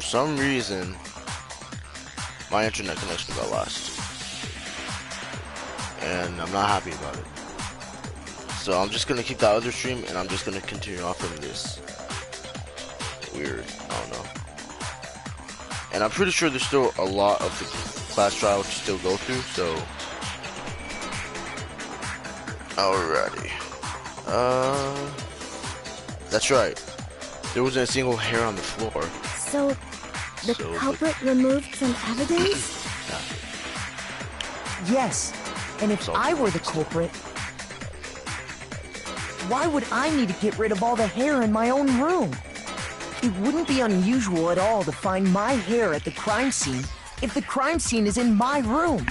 for some reason, my internet connection got lost. And I'm not happy about it. So I'm just gonna keep that other stream and I'm just gonna continue off from this. Weird, I don't know. And I'm pretty sure there's still a lot of the class trial to still go through, so. Alrighty. That's right. There wasn't a single hair on the floor. So, the culprit removed some evidence? Yes. And if I were the culprit, why would I need to get rid of all the hair in my own room? It wouldn't be unusual at all to find my hair at the crime scene if the crime scene is in my room.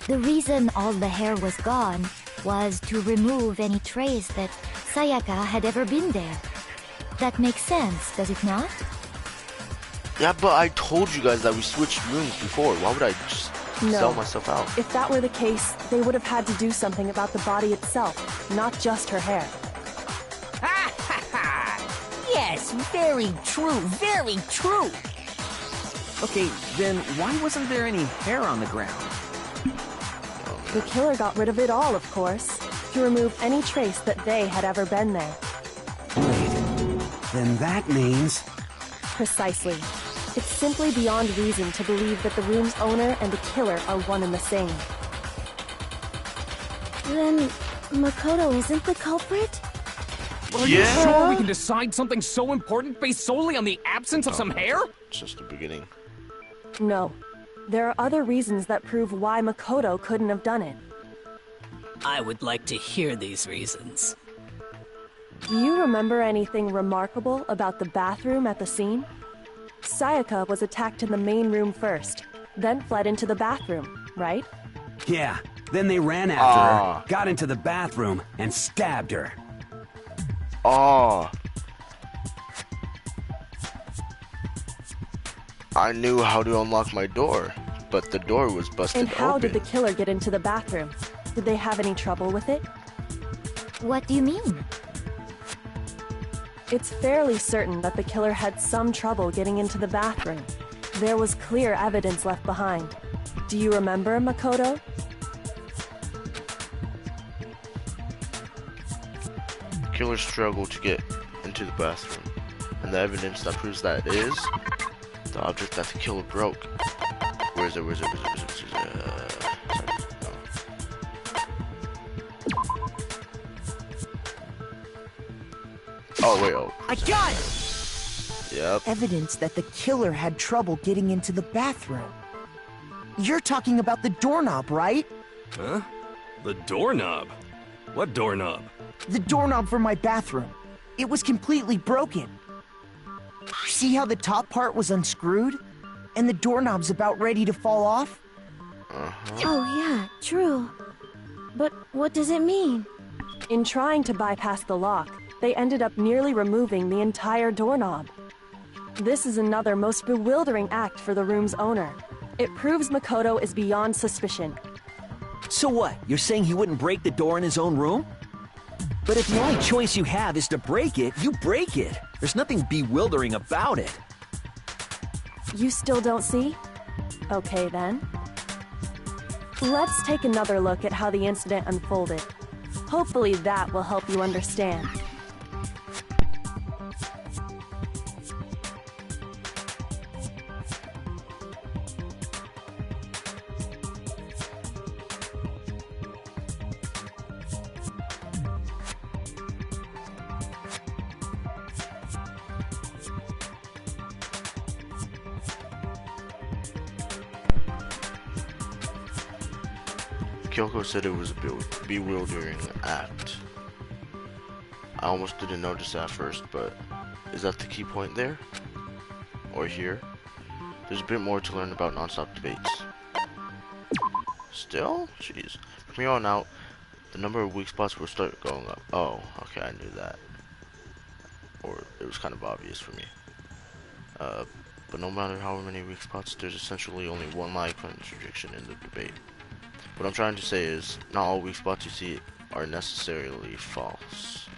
The reason all the hair was gone was to remove any trace that Sayaka had ever been there. That makes sense, does it not? Yeah, but I told you guys that we switched rooms before. Why would I just sell myself out? If that were the case, they would have had to do something about the body itself, not just her hair. Yes, very true, very true. Okay, then why wasn't there any hair on the ground? The killer got rid of it all, of course, to remove any trace that they had ever been there. Wait, then that means... Precisely. It's simply beyond reason to believe that the room's owner and the killer are one and the same. Then, Makoto isn't the culprit? Are you sure we can decide something so important based solely on the absence of some hair? It's just the beginning. No. There are other reasons that prove why Makoto couldn't have done it. I would like to hear these reasons. Do you remember anything remarkable about the bathroom at the scene? Sayaka was attacked in the main room first, then fled into the bathroom, right? Yeah, then they ran after her, got into the bathroom, and stabbed her. Oh. I knew how to unlock my door, but the door was busted open. And how open. did the killer get into the bathroom? Did they have any trouble with it? What do you mean? It's fairly certain that the killer had some trouble getting into the bathroom. There was clear evidence left behind. Do you remember, Makoto? Killer struggled to get into the bathroom, and the evidence that proves that it is the object that the killer broke. Where is it? Sorry, no. Oh wait, I got it! Yep. Evidence that the killer had trouble getting into the bathroom. You're talking about the doorknob, right? Huh? The doorknob? What doorknob? The doorknob for my bathroom. It was completely broken. See how the top part was unscrewed? And the doorknob's about ready to fall off? Oh yeah, true. But what does it mean? In trying to bypass the lock, they ended up nearly removing the entire doorknob. This is another most bewildering act for the room's owner. It proves Makoto is beyond suspicion. So what? You're saying he wouldn't break the door in his own room? But if the only choice you have is to break it, you break it. There's nothing bewildering about it. You still don't see? Okay then. Let's take another look at how the incident unfolded. Hopefully that will help you understand. Kyoko said it was a bewildering act. I almost didn't notice at first, but is that the key point there? Or here? There's a bit more to learn about non-stop debates. Still? Jeez. From here on out, the number of weak spots will start going up. Oh, okay, I knew that. Or it was kind of obvious for me. But no matter how many weak spots, there's essentially only one live contradiction in the debate. What I'm trying to say is, not all weak spots you see are necessarily false.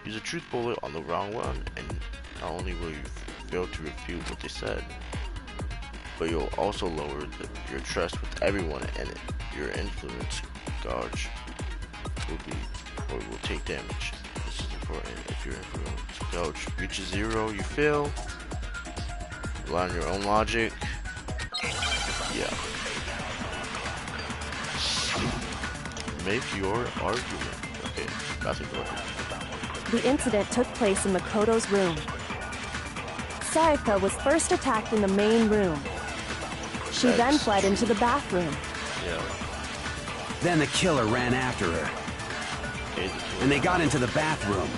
Use a truth bullet on the wrong one, and Not only will you fail to refute what they said, but you'll also lower your trust with everyone, and your influence gauge will take damage. This is important. If your influence gauge reaches 0, you fail. Rely on your own logic. Yeah. Make your argument. Okay, bathroom door. The incident took place in Makoto's room. Sayaka was first attacked in the main room. She then fled into the bathroom. Yeah. Then the killer ran after her. Okay, And they got into the bathroom.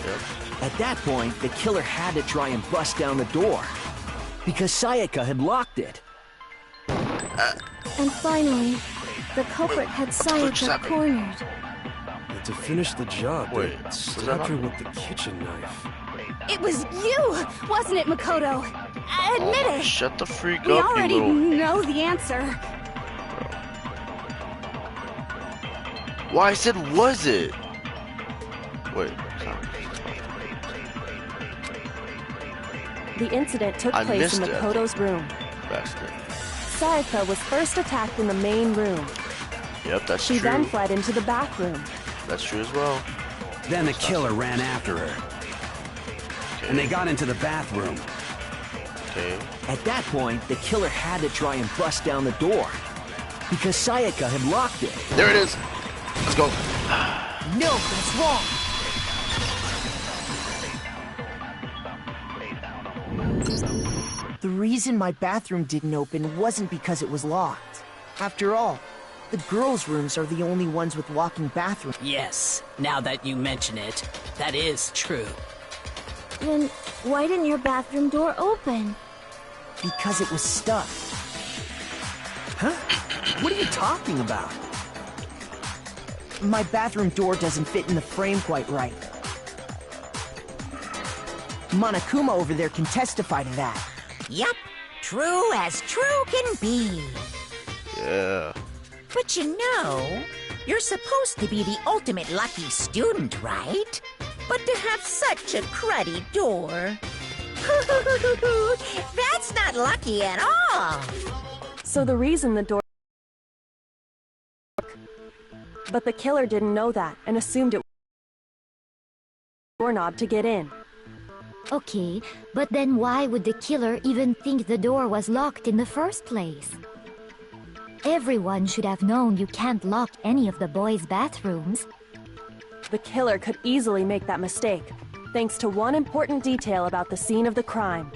Yep. At that point, the killer had to try and bust down the door, because Sayaka had locked it. And finally, the culprit had Sayaka cornered. And to finish the job, Wait, they was stabbed that her not- with the kitchen knife. It was you, wasn't it, Makoto? Admit Oh, it! shut the freak We up, you already little... know the answer. Why I said was it? Wait, sorry. The incident took I place in missed it. Makoto's room. Bastard. Sayaka was first attacked in the main room. Yep, that's She true. then fled into the bathroom. That's true as well. Then the killer ran after her. Okay. And they got into the bathroom. Okay. At that point, the killer had to try and bust down the door, because Sayaka had locked it. There it is. Let's go. No, that's wrong. The reason my bathroom didn't open wasn't because it was locked. After all, the girls' rooms are the only ones with walking bathrooms. Yes, now that you mention it, that is true. Then why didn't your bathroom door open? Because it was stuck. Huh? What are you talking about? My bathroom door doesn't fit in the frame quite right. Monokuma over there can testify to that. Yup, true as true can be. Yeah. But you know, you're supposed to be the ultimate lucky student, right? But to have such a cruddy door. That's not lucky at all. So the reason the door... But the killer didn't know that and assumed it was the doorknob to get in. Okay, but then why would the killer even think the door was locked in the first place? Everyone should have known you can't lock any of the boys' bathrooms. The killer could easily make that mistake, thanks to one important detail about the scene of the crime.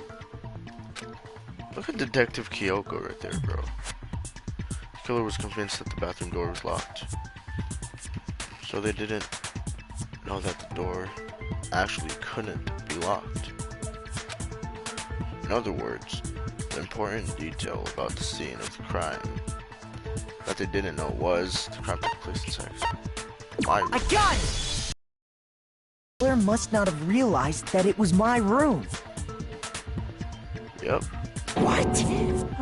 Look at Detective Kyoko right there, bro. The killer was convinced that the bathroom door was locked. So they didn't know that the door actually couldn't be locked. In other words, the important detail about the scene of the crime that they didn't know was the crime took place inside my room. I got it! Blair must not have realized that it was my room. Yep. What?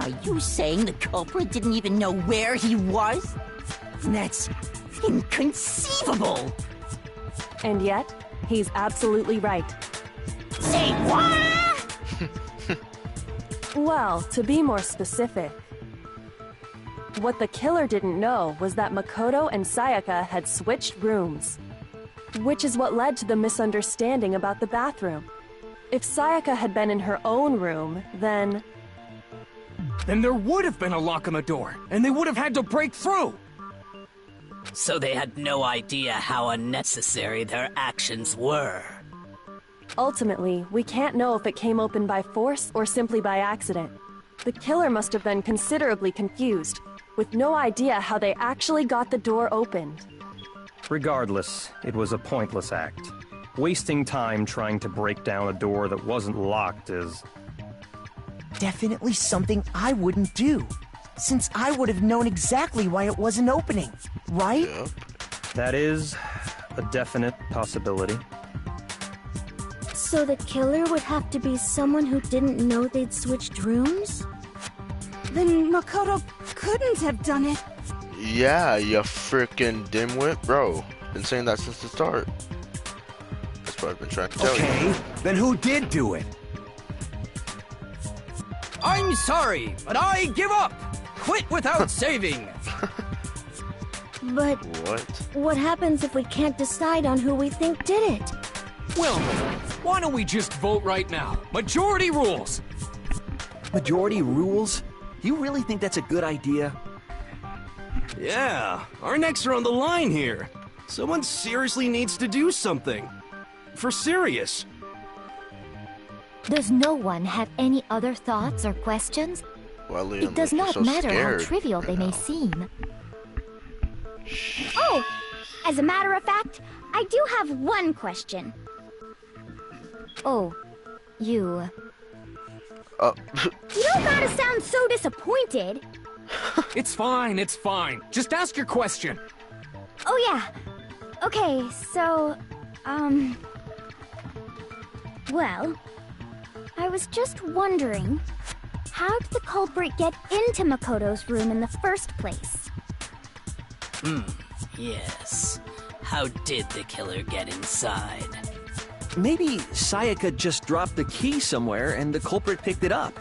Are you saying the culprit didn't even know where he was? That's inconceivable. And yet, he's absolutely right. Say what? Well, to be more specific, what the killer didn't know was that Makoto and Sayaka had switched rooms, which is what led to the misunderstanding about the bathroom. If Sayaka had been in her own room, then Then there would have been a lock on the door, and they would have had to break through! So they had no idea how unnecessary their actions were. ultimately, we can't know if it came open by force or simply by accident. The killer must have been considerably confused, with no idea how they actually got the door opened. Regardless, it was a pointless act. Wasting time trying to break down a door that wasn't locked is... definitely something I wouldn't do, since I would have known exactly why it wasn't opening, right? Yep. That is a definite possibility. So the killer would have to be someone who didn't know they'd switched rooms? Then Makoto couldn't have done it. Yeah, you frickin' dimwit. Bro, been saying that since the start. That's That's what I've been trying to tell you. Okay, then who did do it? I'm sorry, but I give up. Quit without saving. But what happens if we can't decide on who we think did it? Well, why don't we just vote right now? Majority rules. Majority rules? You really think that's a good idea? Yeah, our necks are on the line here. Someone seriously needs to do something. For serious. Does no one have any other thoughts or questions? Well, Liam, it does not so matter how scared trivial right they now. may seem. Oh, as a matter of fact, I do have one question. Oh, you... You don't gotta sound so disappointed. It's fine, it's fine. Just ask your question. Oh yeah. Okay, so, well, I was just wondering, how did the culprit get into Makoto's room in the first place? Yes. How did the killer get inside? Maybe Sayaka just dropped the key somewhere and the culprit picked it up.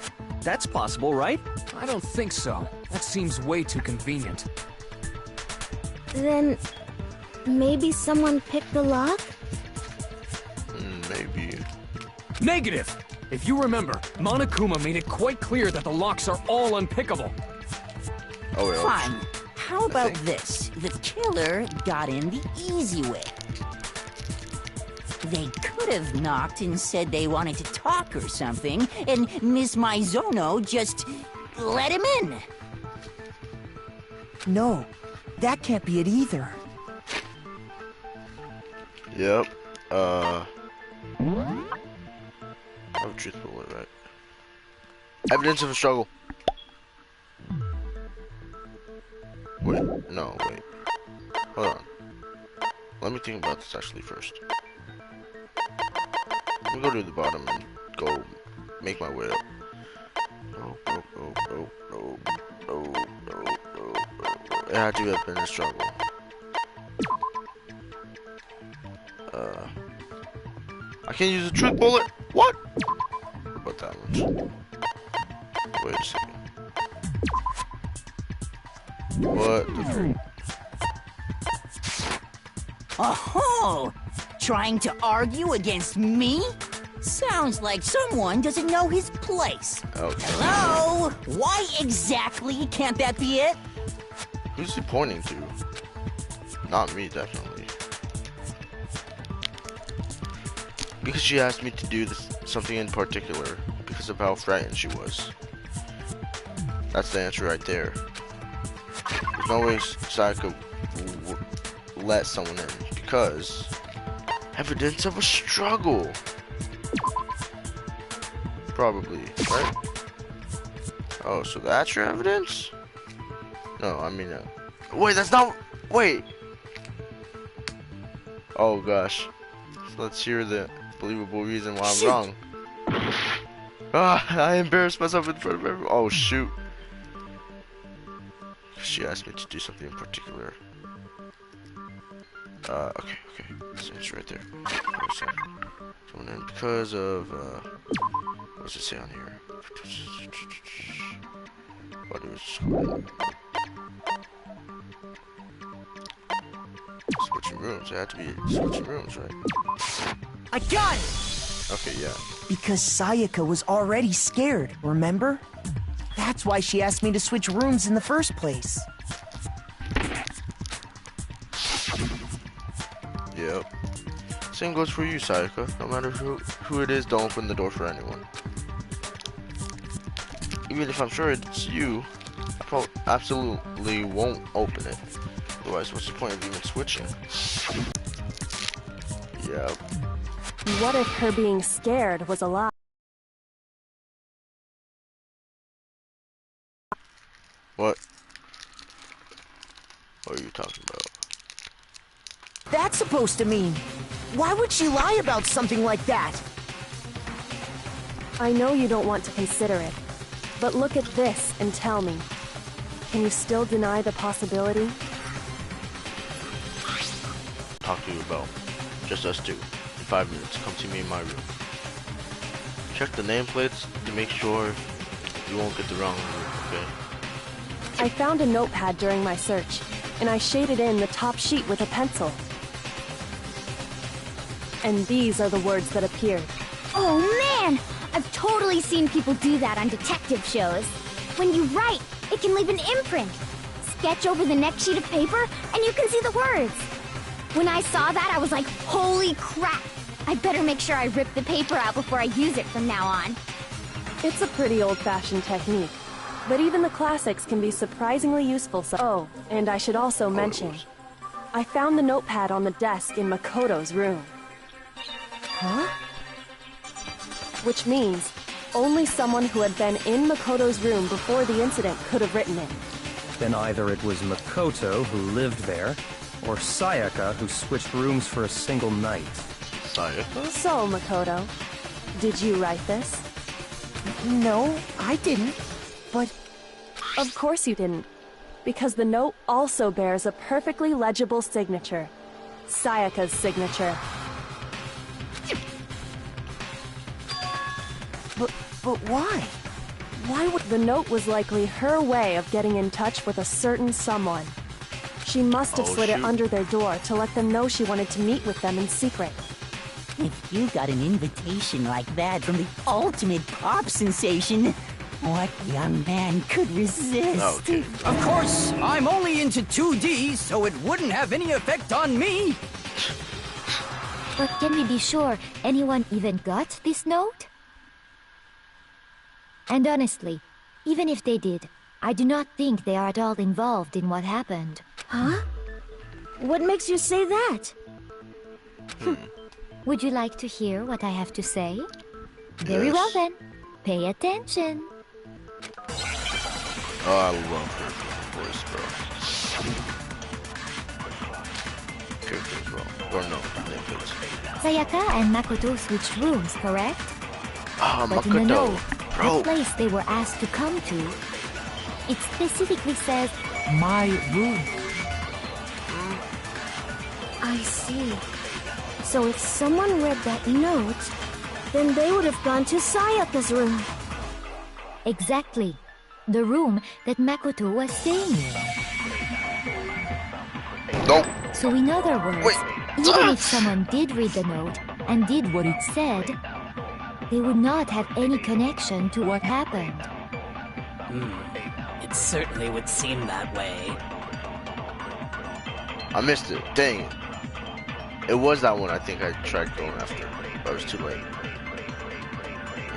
That's possible, right? I don't think so. That seems way too convenient. Then maybe someone picked the lock? Maybe. Negative! If you remember, Monokuma made it quite clear that the locks are all unpickable. Oh, wait, Fine. How about this? The killer got in the easy way. They could have knocked and said they wanted to talk or something, and Miss Maizono just let him in. No, that can't be it either. Yep. I have a truth bullet, right? Evidence of a struggle. Wait, no, wait. Hold on. Let me think about this actually first. Let me go to the bottom and go make my way up. It had to have been a struggle. I can't use a truth bullet. What? What that one? Wait a second. What the frick? Oh, trying to argue against me? Sounds like someone doesn't know his place. Okay. Hello? Why exactly can't that be it? Who's he pointing to? Not me, definitely. Because she asked me to do something in particular because of how frightened she was. That's the answer right there. There's no way Sayaka would let someone in because evidence of a struggle. Probably, right? Oh, so that's your evidence? No, I mean, wait, that's not. Wait. Oh gosh. Let's hear the believable reason why I'm wrong. I embarrassed myself in front of everyone. Oh shoot. She asked me to do something in particular. Okay. It's right there. Someone in because of, what does it say on here? What is switching rooms? It had to be switching rooms, right? I got it! Okay, yeah. Because Sayaka was already scared, remember? That's why she asked me to switch rooms in the first place. Yep. Same goes for you, Sayaka. No matter who it is, don't open the door for anyone. Even if I'm sure it's you, I probably absolutely won't open it. Otherwise, what's the point of even switching? Yep. What if her being scared was a lie? What? What are you talking about? That's supposed to mean. Why would she lie about something like that? I know you don't want to consider it, but look at this and tell me. Can you still deny the possibility? Talk to you about just us two. 5 minutes. Come to me in my room. Check the nameplates to make sure you won't get the wrong room, okay? I found a notepad during my search, and I shaded in the top sheet with a pencil. And these are the words that appeared. Oh man! I've totally seen people do that on detective shows. When you write, it can leave an imprint. Sketch over the next sheet of paper, and you can see the words. When I saw that, I was like, holy crap! I better make sure I rip the paper out before I use it from now on. It's a pretty old-fashioned technique, but even the classics can be surprisingly useful. Oh, and I should also mention, I found the notepad on the desk in Makoto's room. Huh? Which means only someone who had been in Makoto's room before the incident could have written it. Then either it was Makoto who lived there, or Sayaka who switched rooms for a single night. Sayaka? So, Makoto, did you write this? No, I didn't. But... Of course you didn't. Because the note also bears a perfectly legible signature. Sayaka's signature. But why? Why would... The note was likely her way of getting in touch with a certain someone. She must have slid it under their door to let them know she wanted to meet with them in secret. If you got an invitation like that from the ultimate pop sensation, what young man could resist? Okay. Of course, I'm only into 2D, so it wouldn't have any effect on me. But can we be sure anyone even got this note? And honestly, even if they did, I do not think they are at all involved in what happened. Huh? What makes you say that? Would you like to hear what I have to say? Very well then. Pay attention. Oh, I love her voice, bro. Characters, bro. Or no, nameplates. Sayaka and Makoto switched rooms, correct? Ah, But in the Makoto. note, Bro. the place they were asked to come to, it specifically says, my room. I see. So if someone read that note, then they would have gone to Sayaka's room. Exactly. The room that Makoto was staying in. Nope. So in other words, even if someone did read the note and did what it said, they would not have any connection to what happened. It certainly would seem that way. I missed it. Dang it. It was that one I think I tried going after, but it was too late.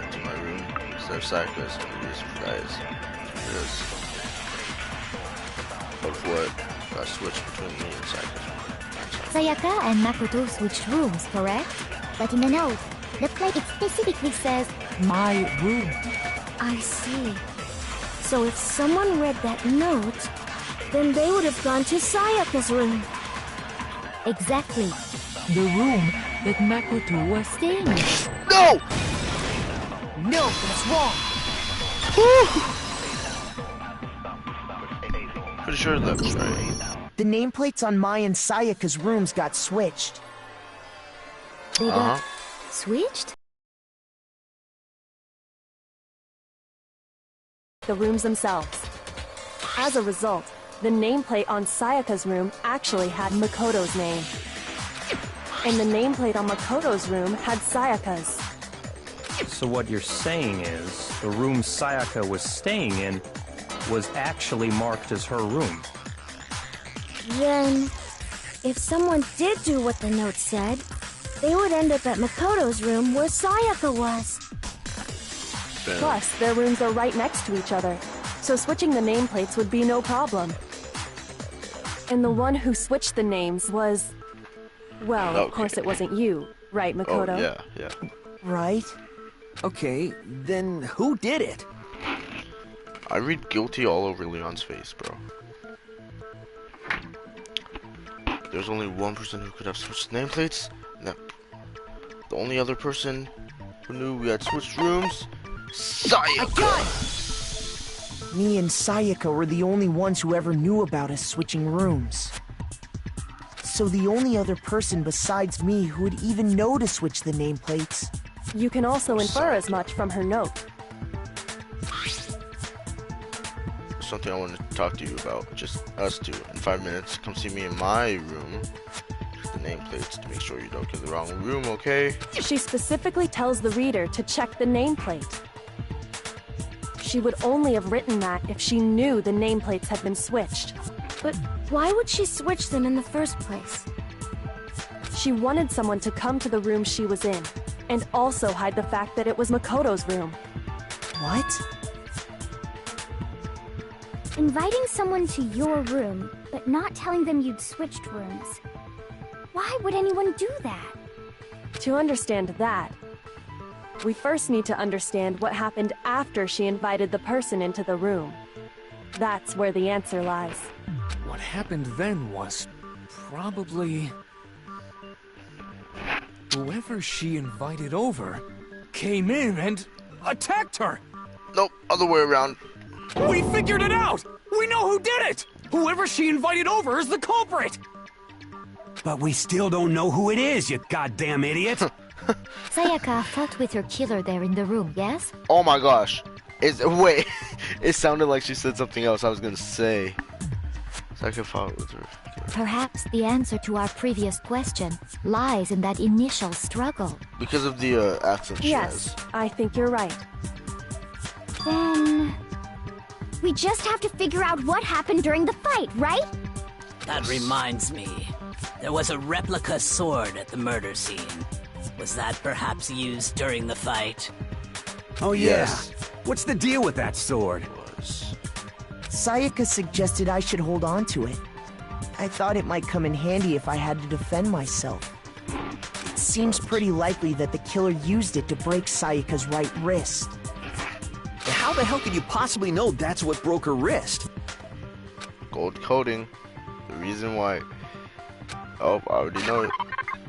Into my room. Instead of Sayaka's, these guys. Because of what got switched between me and Sayaka's room. Sayaka and Makoto switched rooms, correct? But in the note, the plate it specifically says, my room. I see. So if someone read that note, then they would have gone to Sayaka's room. Exactly. The room that Makoto was staying in. No! No, that's wrong. Pretty sure that was right. The nameplates on my and Sayaka's rooms got switched. They got switched? The rooms themselves. As a result, the nameplate on Sayaka's room actually had Makoto's name. And the nameplate on Makoto's room had Sayaka's. So what you're saying is, the room Sayaka was staying in was actually marked as her room. Then, if someone did do what the note said, they would end up at Makoto's room where Sayaka was. Plus, their rooms are right next to each other, so switching the nameplates would be no problem. And the one who switched the names was... Well, of course it wasn't you, right, Makoto? Oh, yeah. Right? Okay, then who did it? I read guilty all over Leon's face, bro. There's only one person who could have switched nameplates, and that the only other person who knew we had switched rooms, Sayaka. Me and Sayaka were the only ones who ever knew about us switching rooms. So the only other person besides me who would even know to switch the nameplates. You can also infer as much from her note. Something I want to talk to you about. Just us two. In 5 minutes, come see me in my room. The nameplates to make sure you don't get the wrong room, okay? She specifically tells the reader to check the nameplate. She would only have written that if she knew the nameplates had been switched. But why would she switch them in the first place? She wanted someone to come to the room she was in, and also hide the fact that it was Makoto's room. What? Inviting someone to your room, but not telling them you'd switched rooms. Why would anyone do that? To understand that, we first need to understand what happened after she invited the person into the room. That's where the answer lies. What happened then was probably... whoever she invited over came in and attacked her! Nope, other way around. We figured it out! We know who did it! Whoever she invited over is the culprit! But we still don't know who it is, you goddamn idiot! Sayaka fought with her killer there in the room, yes? Oh my gosh. Wait, it sounded like she said something else I was gonna say. Sayaka fought with her. Perhaps the answer to our previous question lies in that initial struggle. Because of the accent she Yes, has. I think you're right. Then... we just have to figure out what happened during the fight, right? That reminds me. There was a replica sword at the murder scene. Was that perhaps used during the fight? Oh yeah. Yes. What's the deal with that sword? Sayaka suggested I should hold on to it. I thought it might come in handy if I had to defend myself. It seems pretty likely that the killer used it to break Sayaka's right wrist. How the hell could you possibly know that's what broke her wrist? Gold coating. The reason why. Oh, I already know it.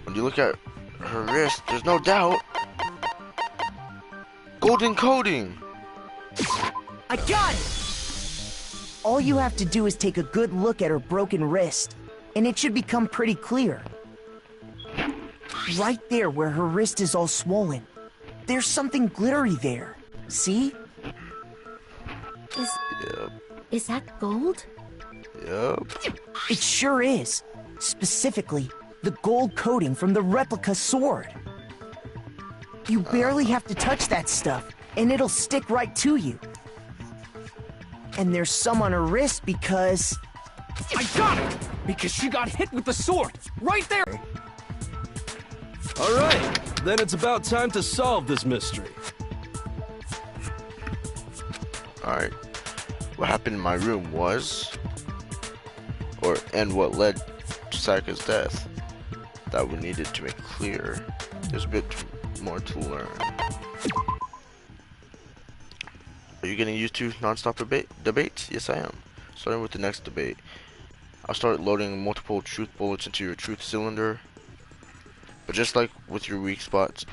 When you look at her wrist, there's no doubt. Golden coating. I got it! All you have to do is take a good look at her broken wrist, and it should become pretty clear. Right there where her wrist is all swollen, there's something glittery there. See? Is that gold? Yep. It sure is. Specifically, the gold coating from the replica sword. You barely have to touch that stuff, and it'll stick right to you. And there's some on her wrist because... I got it! Because she got hit with the sword! Right there! Alright, then it's about time to solve this mystery. Alright. What happened in my room was... and what led to Sayaka's death. That we needed to make clear. There's a bit more to learn. Are you getting used to non-stop debates? Yes, I am. Starting with the next debate. I'll start loading multiple truth bullets into your truth cylinder. But just like with the weak spots,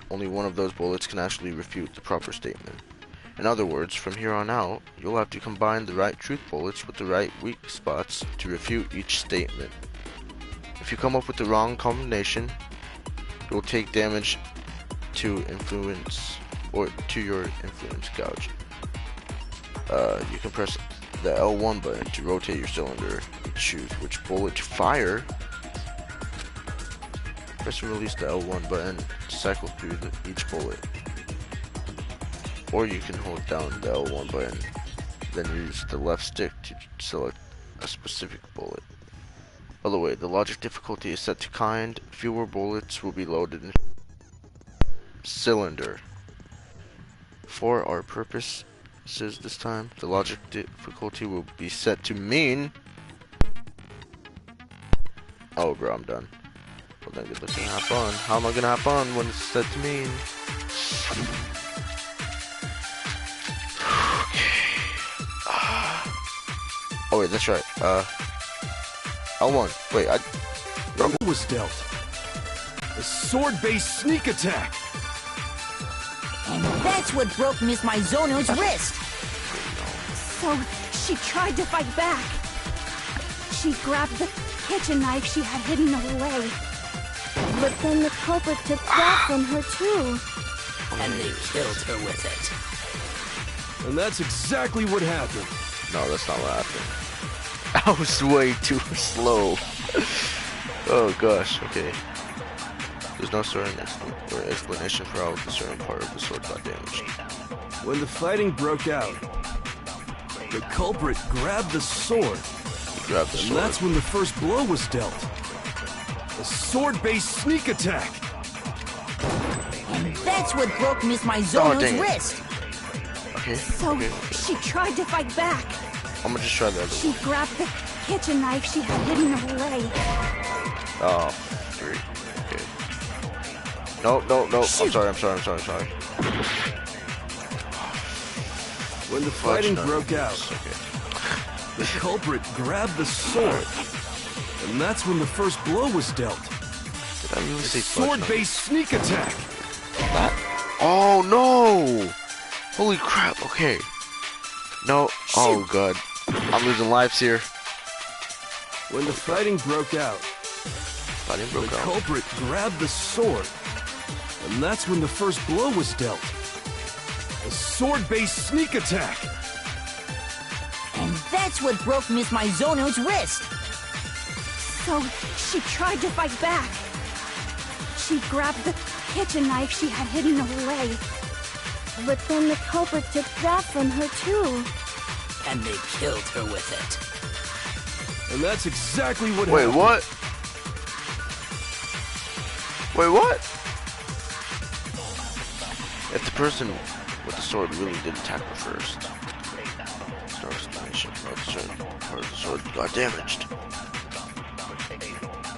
only one of those bullets can actually refute the proper statement. In other words, from here on out, you'll have to combine the right truth bullets with the right weak spots to refute each statement. If you come up with the wrong combination, you'll take damage to influence or to your influence gauge. You can press the L1 button to rotate your cylinder and choose which bullet to fire. Press and release the L1 button to cycle through each bullet. Or you can hold down the L1 button, then use the left stick to select a specific bullet. By the way, the logic difficulty is set to kind. Fewer bullets will be loaded in cylinder. For our purposes this time, the logic difficulty will be set to mean... Oh bro, I'm done. Well then good luck and have fun. How am I gonna have fun when it's set to mean? Oh wait, that's right. L1. Wait, What was dealt? A sword-based sneak attack! And that's what broke Miss Maizono's wrist. So, she tried to fight back. She grabbed the kitchen knife she had hidden away. But then the culprit took that from her too. And they killed her with it. And that's exactly what happened. No, that's not what happened. I was way too slow. Oh gosh, okay. There's no certain explanation for how the certain part of the sword got damaged. When the fighting broke out, the culprit grabbed the sword. He grabbed the sword. And that's when the first blow was dealt. A sword-based sneak attack. And that's what broke Miss Maizono's wrist. Okay. So okay. she tried to fight back. I'm gonna just try that. She grabbed the kitchen knife she had hidden away. Oh, 3. Okay. No. Shoot. I'm sorry. When the fighting broke out, the culprit grabbed the sword. And that's when the first blow was dealt. Did I really say sword-based sneak attack? That? Oh no! Holy crap! Okay. No. Oh god. I'm losing lives here. When the fighting broke out, the culprit grabbed the sword, and that's when the first blow was dealt. A sword-based sneak attack. And that's what broke Miss Maizono's wrist. So she tried to fight back. She grabbed the kitchen knife she had hidden away. But then the culprit took that from her too. And they killed her with it. And that's exactly what Wait, happened. what? Wait, what? If the person with the sword really did attack her first, there's no explanation for how the certain part of the sword got damaged.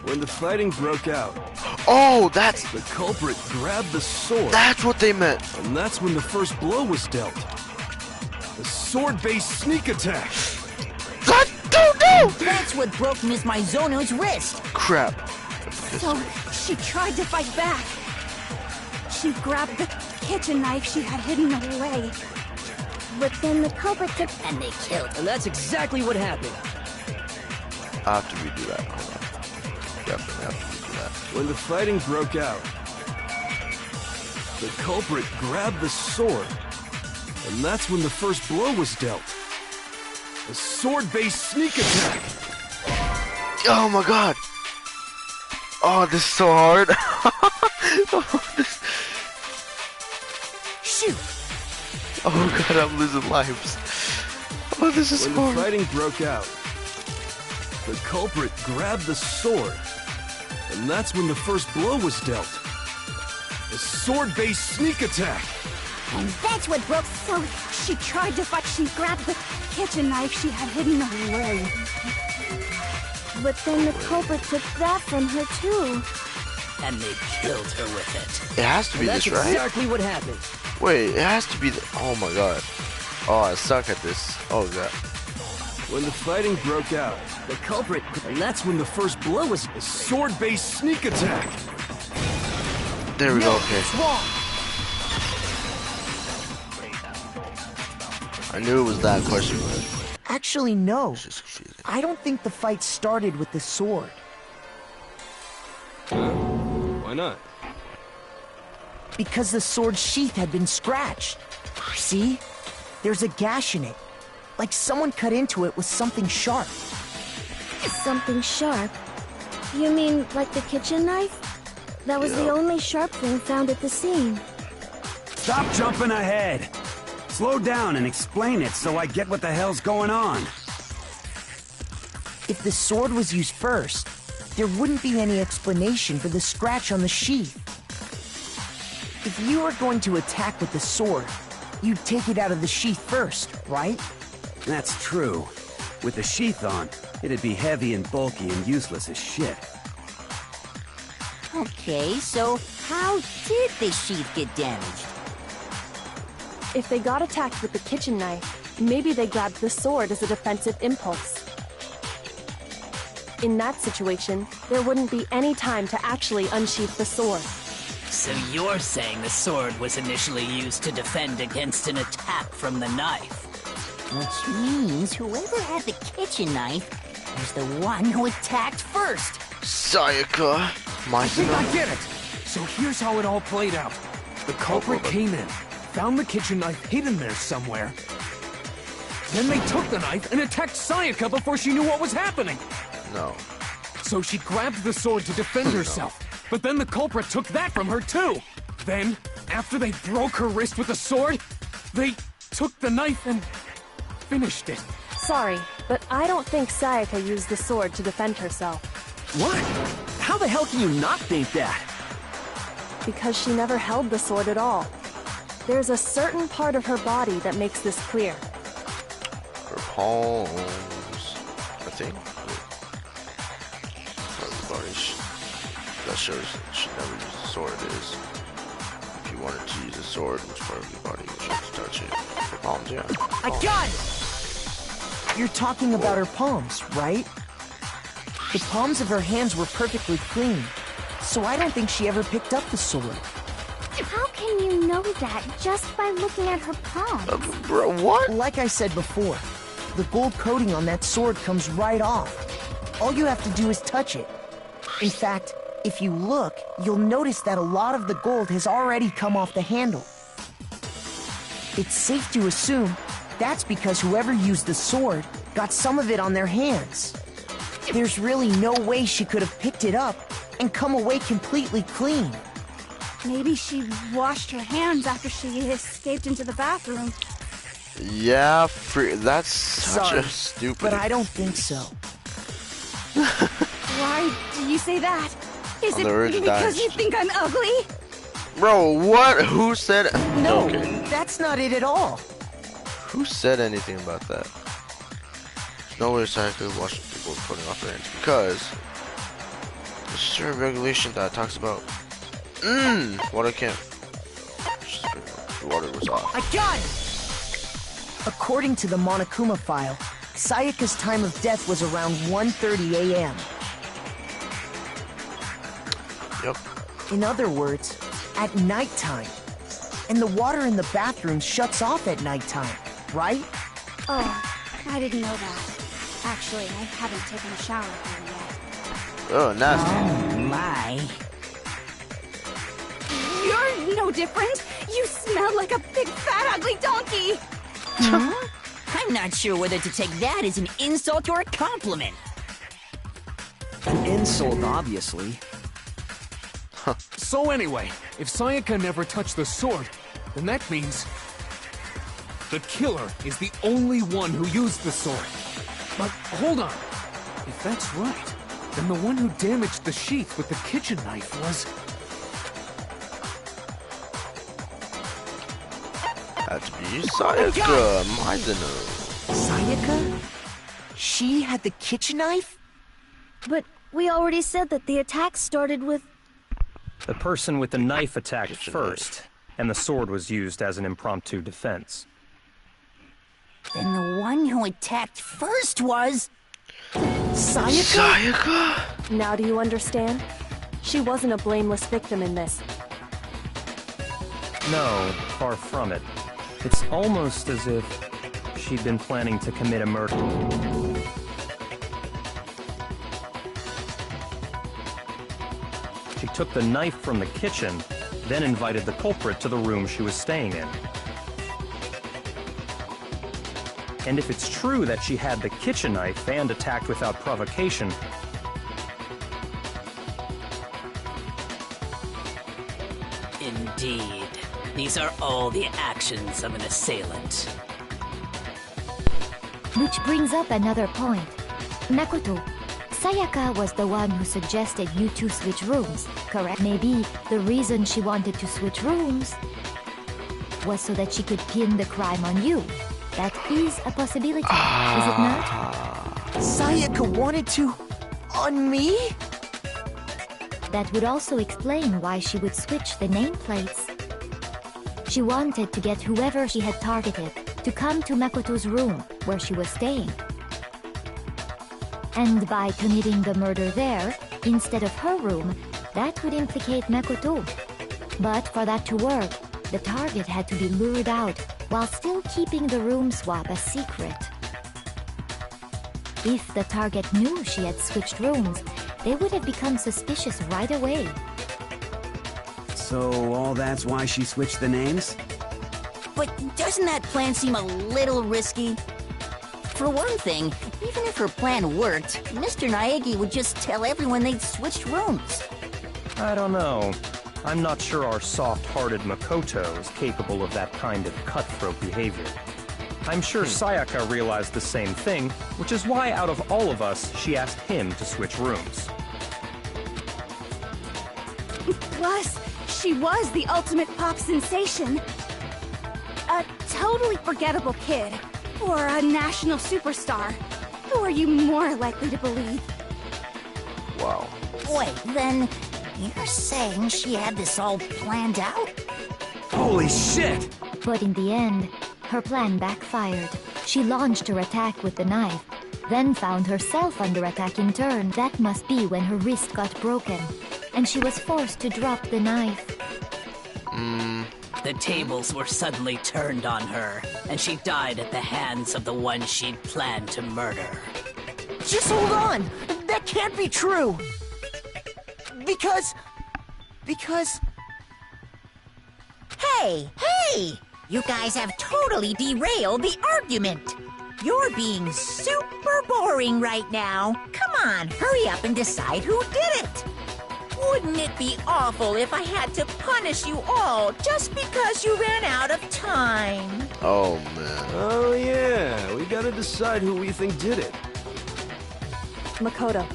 When the fighting broke out, oh, that's the culprit grabbed the sword. That's what they meant. And that's when the first blow was dealt. A sword-based sneak attack. No! That's what broke Miss Maizono's wrist. Crap. So she tried to fight back. She grabbed the kitchen knife she had hidden away. But then the culprit took... And they killed her. And that's exactly what happened. I have to redo that. Hold on. Definitely have to redo that. When the fighting broke out, the culprit grabbed the sword. And that's when the first blow was dealt. A sword-based sneak attack. Oh my god. Oh, this is so hard. Shoot. Oh god, I'm losing lives. Oh, this is hard. When the fighting broke out, the culprit grabbed the sword. And that's when the first blow was dealt. A sword-based sneak attack. And that's what broke... So she tried to fight. She grabbed the kitchen knife she had hidden away. But then the culprit took that from her too. And they killed her with it. It has to be this, right? That's exactly what happened. Wait, it has to be the... Oh my god. Oh, I suck at this. Oh god. When the fighting broke out, the culprit... And that's when the first blow was a sword-based sneak attack. There we go, okay. I knew it was that question, but... Actually, no. I don't think the fight started with the sword. Why not? Because the sword's sheath had been scratched. See? There's a gash in it. Like someone cut into it with something sharp. Something sharp? You mean like the kitchen knife? That was the only sharp thing found at the scene. Stop jumping ahead. Slow down and explain it so I get what the hell's going on. If the sword was used first, there wouldn't be any explanation for the scratch on the sheath. If you were going to attack with the sword, you'd take it out of the sheath first, right? That's true. With the sheath on, it'd be heavy and bulky and useless as shit. Okay, so how did the sheath get damaged? If they got attacked with the kitchen knife, maybe they grabbed the sword as a defensive impulse. In that situation, there wouldn't be any time to actually unsheath the sword. So you're saying the sword was initially used to defend against an attack from the knife? Which means whoever had the kitchen knife was the one who attacked first. Sayaka. I think I get it. So here's how it all played out. The culprit came in, found the kitchen knife hidden there somewhere. Then they took the knife and attacked Sayaka before she knew what was happening. No. So she grabbed the sword to defend herself. But then the culprit took that from her too. Then, after they broke her wrist with the sword, they took the knife and finished it. Sorry, but I don't think Sayaka used the sword to defend herself. What? How the hell can you not think that? Because she never held the sword at all. There's a certain part of her body that makes this clear. Her palms, I think. Part of the body. That shows she never used the sword. Is if you wanted to use a sword, which part of your body you should have to touch it. Her palms, yeah. I got it! You're talking about her palms, right? The palms of her hands were perfectly clean, so I don't think she ever picked up the sword. How can you know that just by looking at her palms? Bro, what? Like I said before, the gold coating on that sword comes right off. All you have to do is touch it. In fact, if you look, you'll notice that a lot of the gold has already come off the handle. It's safe to assume that's because whoever used the sword got some of it on their hands. There's really no way she could have picked it up and come away completely clean. Maybe she washed her hands after she escaped into the bathroom. Yeah, that's such Sorry, a stupid... but I don't think so. Why do you say that? Is On it the verge of because dying. you think I'm ugly? Bro, what? Who said... No, Okay. that's not it at all. Who said anything about that? There's no way Sayaka watching people putting off their hands because there's a certain regulation that talks about water can't. The water was off. I got it! According to the Monokuma file, Sayaka's time of death was around 1:30 a.m. Yep. In other words, at nighttime. And the water in the bathroom shuts off at nighttime, right? Oh, I didn't know that. Actually, I haven't taken a shower here yet. Oh, nasty. Oh, my. You're no different. You smell like a big, fat, ugly donkey. Huh? I'm not sure whether to take that as an insult or a compliment. An insult, obviously. So anyway, if Sayaka never touched the sword, then that means the killer is the only one who used the sword. But hold on. If that's right, then the one who damaged the sheath with the kitchen knife was... Had to be Sayaka, Maizeno. Sayaka? She had the kitchen knife? But we already said that the attack started with... The person with the knife attacked first, and the sword was used as an impromptu defense. Then the one who attacked first was... Sayaka? Sayaka? Now do you understand? She wasn't a blameless victim in this. No, far from it. It's almost as if she'd been planning to commit a murder. She took the knife from the kitchen, then invited the culprit to the room she was staying in. And if it's true that she had the kitchen knife and attacked without provocation, Indeed. These are all the actions of an assailant. Which brings up another point. Makoto, Sayaka was the one who suggested you two switch rooms, correct? Maybe the reason she wanted to switch rooms was so that she could pin the crime on you. That is a possibility, is it not? Sayaka wanted to... on me? That would also explain why she would switch the nameplates. She wanted to get whoever she had targeted to come to Makoto's room where she was staying. And by committing the murder there, instead of her room, that would implicate Makoto. But for that to work, the target had to be lured out while still keeping the room swap a secret. If the target knew she had switched rooms, they would have become suspicious right away. So all that's why she switched the names? But doesn't that plan seem a little risky? For one thing, even if her plan worked, Mr. Naegi would just tell everyone they'd switched rooms. I don't know. I'm not sure our soft-hearted Makoto is capable of that kind of cutthroat behavior. I'm sure Sayaka realized the same thing, which is why out of all of us, she asked him to switch rooms. Plus, she was the ultimate pop sensation. A totally forgettable kid, or a national superstar. Who are you more likely to believe? Wow. Wait, then you're saying she had this all planned out? Holy shit! But in the end, her plan backfired. She launched her attack with the knife, then found herself under attack in turn. That must be when her wrist got broken, and she was forced to drop the knife. The tables were suddenly turned on her, and she died at the hands of the one she'd planned to murder. Just hold on! That can't be true! Because... Hey! You guys have totally derailed the argument! You're being super boring right now. Come on, hurry up and decide who did it! Wouldn't it be awful if I had to punish you all just because you ran out of time? Oh, man. Oh, yeah. We gotta decide who we think did it. Makoto,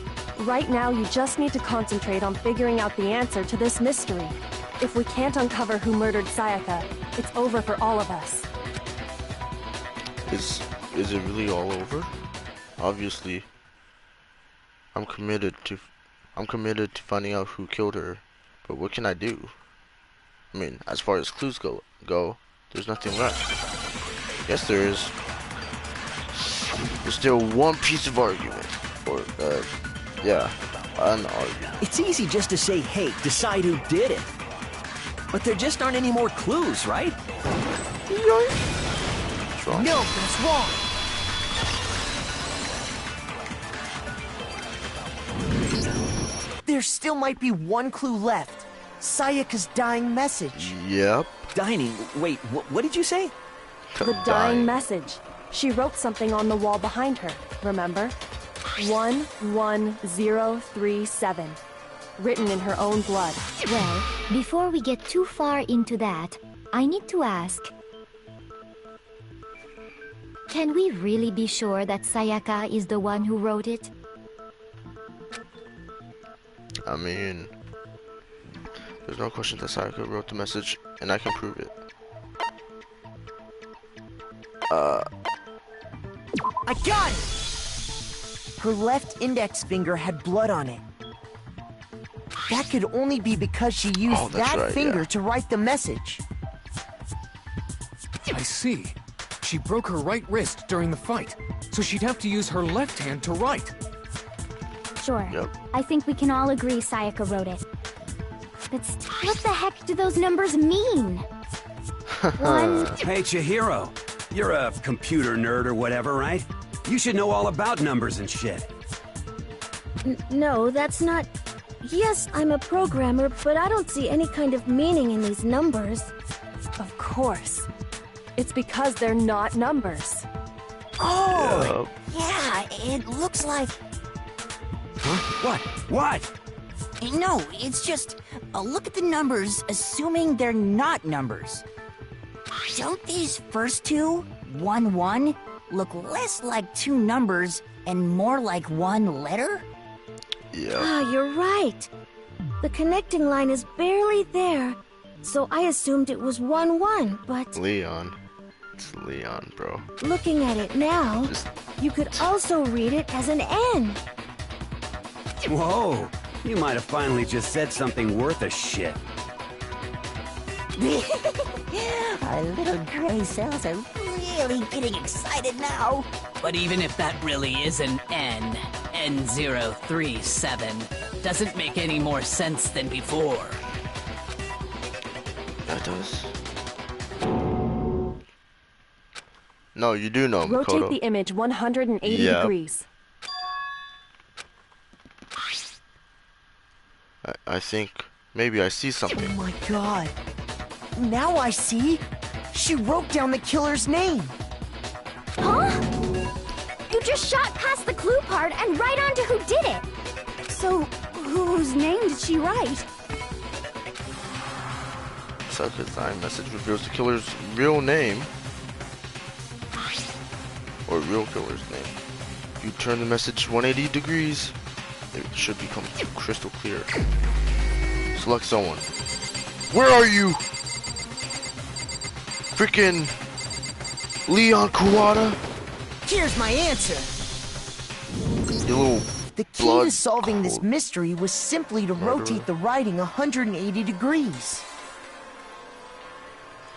right now you just need to concentrate on figuring out the answer to this mystery. If we can't uncover who murdered Sayaka, it's over for all of us. Is it really all over? Obviously, I'm committed to finding out who killed her, but what can I do? I mean, as far as clues go, there's nothing left. Yes, there is. There's still one piece of argument, or yeah, an argument. It's easy just to say, hey, decide who did it. But there just aren't any more clues, right? What's wrong? No, that's wrong! There still might be one clue left. Sayaka's dying message. Yep. Dining. Wait, what did you say? The dying message. She wrote something on the wall behind her, remember? 11037. Written in her own blood. Well, before we get too far into that, I need to ask, can we really be sure that Sayaka is the one who wrote it? I mean, there's no question that Sayaka wrote the message, and I can prove it. I got it! Her left index finger had blood on it. That could only be because she used that finger to write the message. I see. She broke her right wrist during the fight, so she'd have to use her left hand to write. Sure. Yep. I think we can all agree Sayaka wrote it. But what the heck do those numbers mean? Hey, Chihiro. You're a computer nerd or whatever, right? You should know all about numbers and shit. No, that's not... Yes, I'm a programmer, but I don't see any kind of meaning in these numbers. Of course. It's because they're not numbers. Oh, yeah, it looks like... Huh? What? No, it's just a look at the numbers, assuming they're not numbers. Don't these first two, 1-1, look less like two numbers and more like one letter? Yeah. Ah, you're right. The connecting line is barely there, so I assumed it was 1-1, but... Leon. It's Leon, bro. Looking at it now, you could also read it as an N. Whoa, you might have finally just said something worth a shit. Our little gray cells are really getting excited now. But even if that really is an N, N037, doesn't make any more sense than before. That does. No, you do know, Rotate Makoto. the image 180 degrees. I think maybe I see something. Oh my god. Now I see. She wrote down the killer's name. Huh? You just shot past the clue part and right onto who did it. So, whose name did she write? Sayaka's message reveals the killer's real name. Or real killer's name. If you turn the message 180 degrees, it should become crystal clear. Select someone. Where are you? Freaking Leon Kawada? Here's my answer. You little The key to solving this mystery was simply to rotate the writing 180 degrees.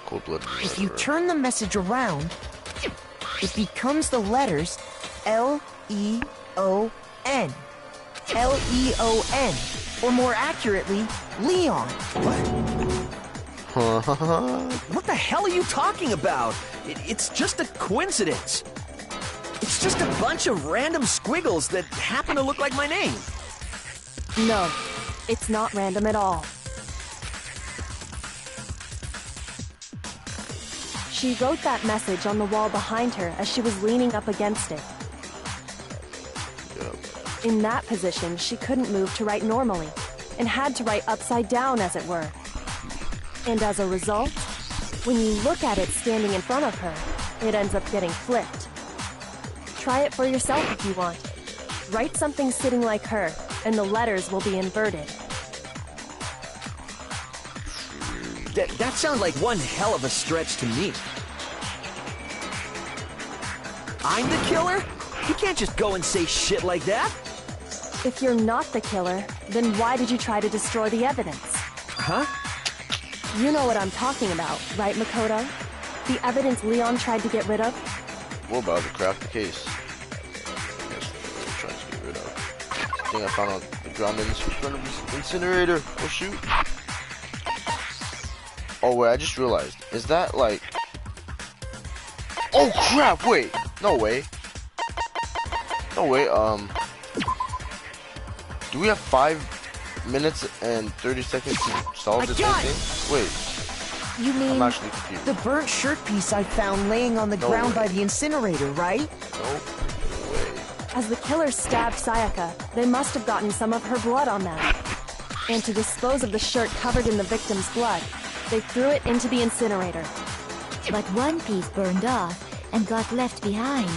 Cold-blooded If you murderer. turn the message around, it becomes the letters L-E-O-N. L-E-O-N. Or more accurately, Leon. What the hell are you talking about? It's just a coincidence. It's just a bunch of random squiggles that happen to look like my name. No, it's not random at all. She wrote that message on the wall behind her as she was leaning up against it. In that position, she couldn't move to write normally, and had to write upside down, as it were. And as a result, when you look at it standing in front of her, it ends up getting flipped. Try it for yourself if you want. Write something sitting like her, and the letters will be inverted. That sounds like one hell of a stretch to me. I'm the killer? You can't just go and say shit like that. If you're not the killer, then why did you try to destroy the evidence? Huh? You know what I'm talking about, right, Makoto? The evidence Leon tried to get rid of? What about to craft the case? Yes, what I'm trying to get rid of. The thing I found on the ground in front of this incinerator. Oh shoot. Oh wait, I just realized. Is that like... Oh crap, wait! No way. No way, do we have 5 minutes and 30 seconds to solve this whole thing? Wait. You mean I'm actually confused. the burnt shirt piece I found laying on the ground by the incinerator, right? No way. As the killer stabbed Sayaka, they must have gotten some of her blood on them. And to dispose of the shirt covered in the victim's blood, they threw it into the incinerator. But one piece burned off and got left behind.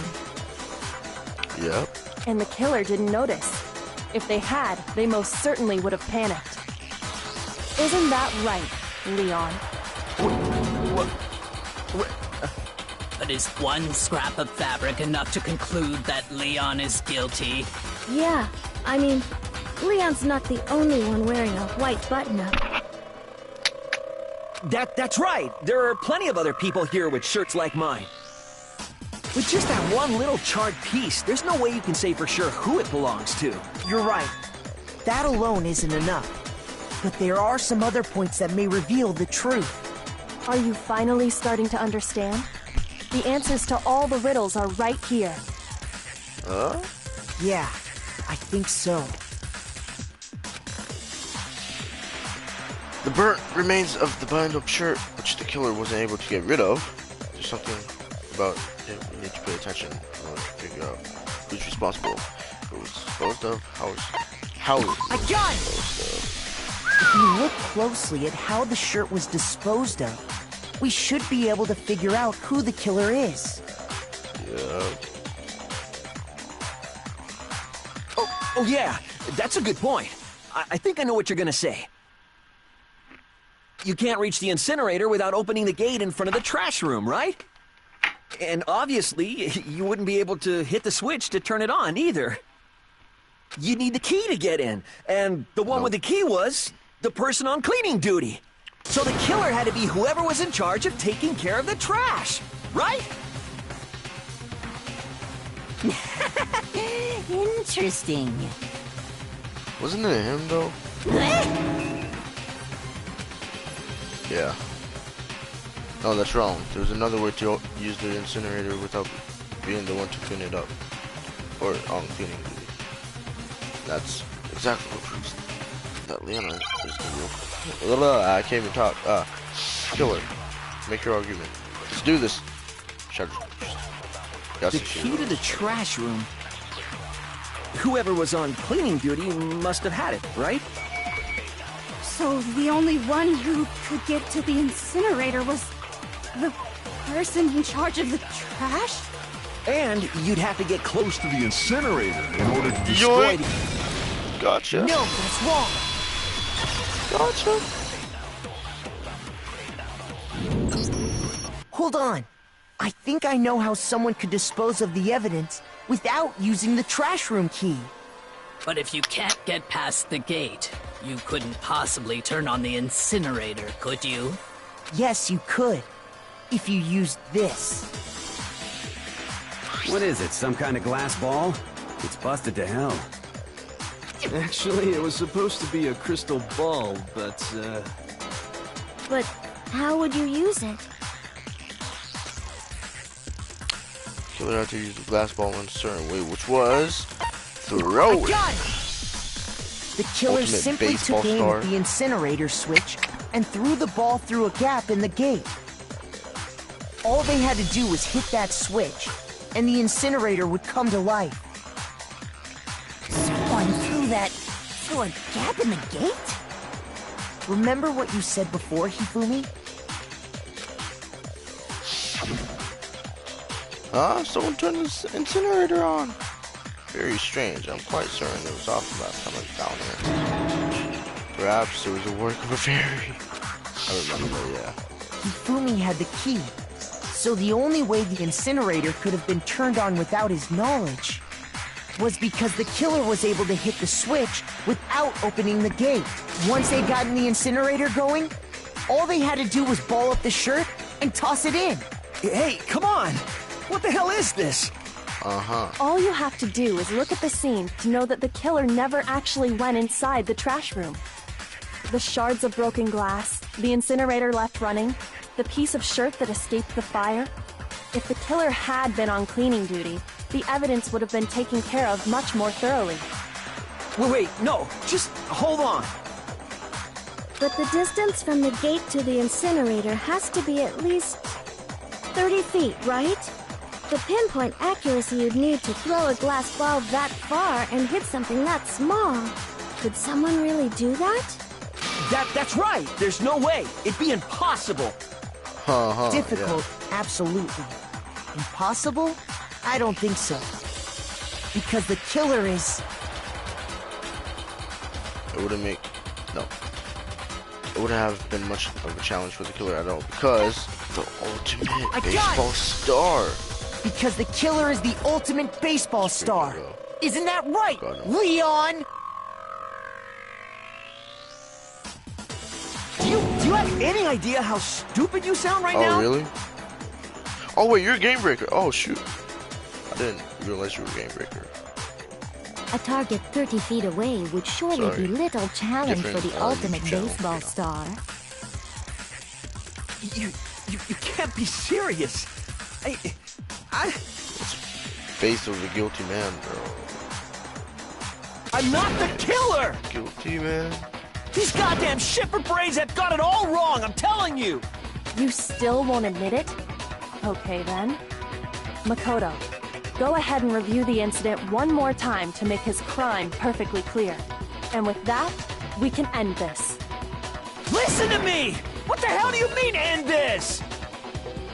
Yep. And the killer didn't notice. If they had, they most certainly would have panicked. Isn't that right, Leon? But is one scrap of fabric enough to conclude that Leon is guilty? Yeah, I mean, Leon's not the only one wearing a white button-up. That's right. There are plenty of other people here with shirts like mine. With just that one little charred piece, there's no way you can say for sure who it belongs to. You're right. That alone isn't enough. But there are some other points that may reveal the truth. Are you finally starting to understand? The answers to all the riddles are right here. Yeah, I think so. The burnt remains of the buttoned-up shirt, which the killer wasn't able to get rid of. There's something about it we need to pay attention in order to figure out who's responsible. If it was disposed of, how it was disposed of. If you look closely at how the shirt was disposed of, we should be able to figure out who the killer is. Yeah. Oh yeah, that's a good point. I think I know what you're gonna say. You can't reach the incinerator without opening the gate in front of the trash room, right? And obviously, you wouldn't be able to hit the switch to turn it on either. You need the key to get in, and the one with the key was the person on cleaning duty. So the killer had to be whoever was in charge of taking care of the trash, right? Interesting. Wasn't it him though? Yeah. No, that's wrong. There's another way to use the incinerator without being the one to clean it up. Or on cleaning duty. That's exactly what proves that Leona is gonna be. I can't even talk. Killer, make your argument. Let's do this. The key to the trash room. Whoever was on cleaning duty must have had it, right? So the only one who could get to the incinerator was the person in charge of the trash? And you'd have to get close to the incinerator in order to destroy the... Gotcha. No, that's wrong. Gotcha. Hold on. I think I know how someone could dispose of the evidence without using the trash room key. But if you can't get past the gate, you couldn't possibly turn on the incinerator, could you? Yes, you could. If you used this. What is it, some kind of glass ball? It's busted to hell. Actually, it was supposed to be a crystal ball, but, But how would you use it? Killer had to use the glass ball in a certain way, which was throw it. The killer Ultimate simply baseball took aim star. at the incinerator switch and threw the ball through a gap in the gate. All they had to do was hit that switch, and the incinerator would come to life. Someone threw a gap in the gate? Remember what you said before, Hifumi? Someone turned this incinerator on. Very strange. I'm quite certain it was off the last time I was down here. Perhaps it was a work of a fairy. I remember, yeah. Hifumi had the key, so the only way the incinerator could have been turned on without his knowledge was because the killer was able to hit the switch without opening the gate. Once they'd gotten the incinerator going, all they had to do was ball up the shirt and toss it in. Hey, come on! What the hell is this? All you have to do is look at the scene to know that the killer never actually went inside the trash room. The shards of broken glass, the incinerator left running, the piece of shirt that escaped the fire. If the killer had been on cleaning duty, the evidence would have been taken care of much more thoroughly. Wait, no, just hold on. But the distance from the gate to the incinerator has to be at least 30 feet, right? The pinpoint accuracy you'd need to throw a glass ball that far and hit something that small. Could someone really do that? That's right. There's no way. It'd be impossible. Difficult, absolutely. Impossible? I don't think so. Because the killer is... It wouldn't make... No. It wouldn't have been much of a challenge for the killer at all, because the ultimate baseball star. Because the killer is the ultimate baseball star. Isn't that right, Leon? Do you have any idea how stupid you sound right now? Oh, really? Oh, wait, you're a game breaker. Oh, shoot. I didn't realize you were a game breaker. A target 30 feet away would surely be little challenge for the ultimate baseball star. You can't be serious. It's face of the guilty man, bro. I'm not the killer! Guilty man? These goddamn shifter brains have got it all wrong, I'm telling you! You still won't admit it? Okay then. Makoto, go ahead and review the incident one more time to make his crime perfectly clear. And with that, we can end this. Listen to me! What the hell do you mean, end this?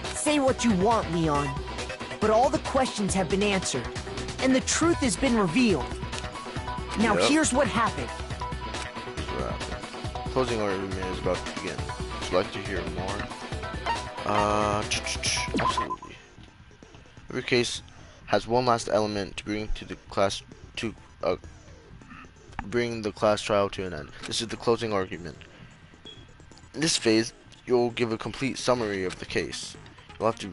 Say what you want, Leon. But all the questions have been answered, and the truth has been revealed. Now here's what happened. Closing argument is about to begin. Would you like to hear more? Absolutely. Every case has one last element to bring to the class bring the class trial to an end. This is the closing argument. In this phase, you'll give a complete summary of the case. You'll have to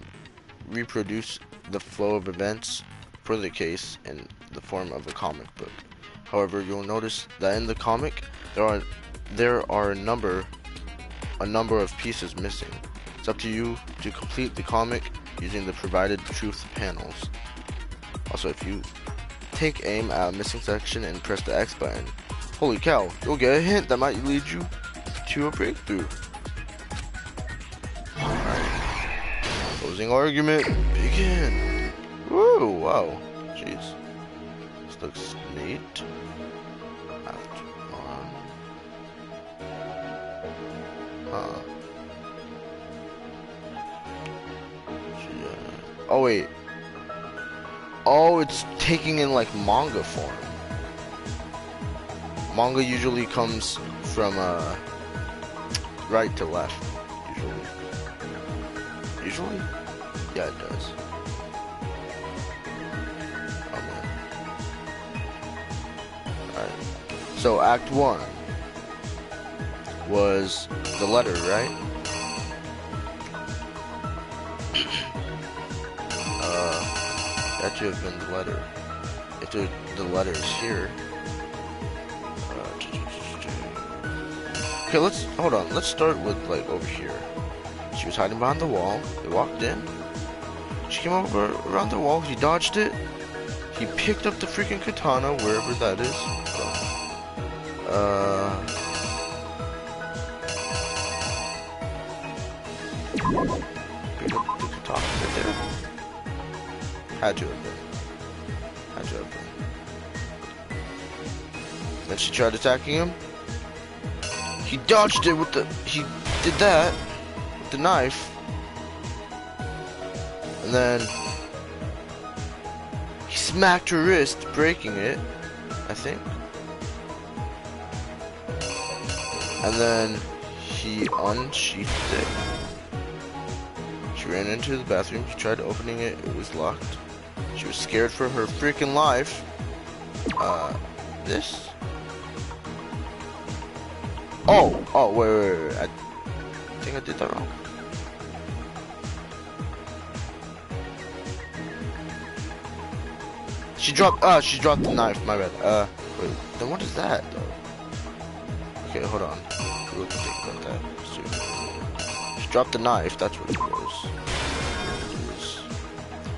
reproduce the flow of events for the case in the form of a comic book. However, you'll notice that in the comic there are a number of pieces missing. It's up to you to complete the comic using the provided truth panels. Also, if you take aim at a missing section and press the X button, Holy cow, you'll get a hint that might lead you to a breakthrough. Alright. Closing argument, begin. Woo, wow. Jeez. This looks neat. Act 1. Huh. Oh, wait. Oh, it's taking in like manga form. Manga usually comes from right to left. Usually? Yeah, it does. Oh man. Alright. So Act 1 was the letter, right? That should have been the letter. If the letter is here. Okay, hold on. Let's start with like over here. She was hiding behind the wall. They walked in. She came over around the wall. He dodged it. He picked up the freaking katana, wherever that is. Picked up the katana right there. Had to have been. Then she tried attacking him. He dodged it with he did that with the knife. And then he smacked her wrist, breaking it, I think. And then he unsheathed it. She ran into the bathroom. She tried opening it. It was locked. She was scared for her freaking life. This? Oh, wait. I think I did that wrong. She dropped the knife, my bad. Wait, then what is that, though? Okay, hold on. We'll think about that. She dropped the knife, that's what it was.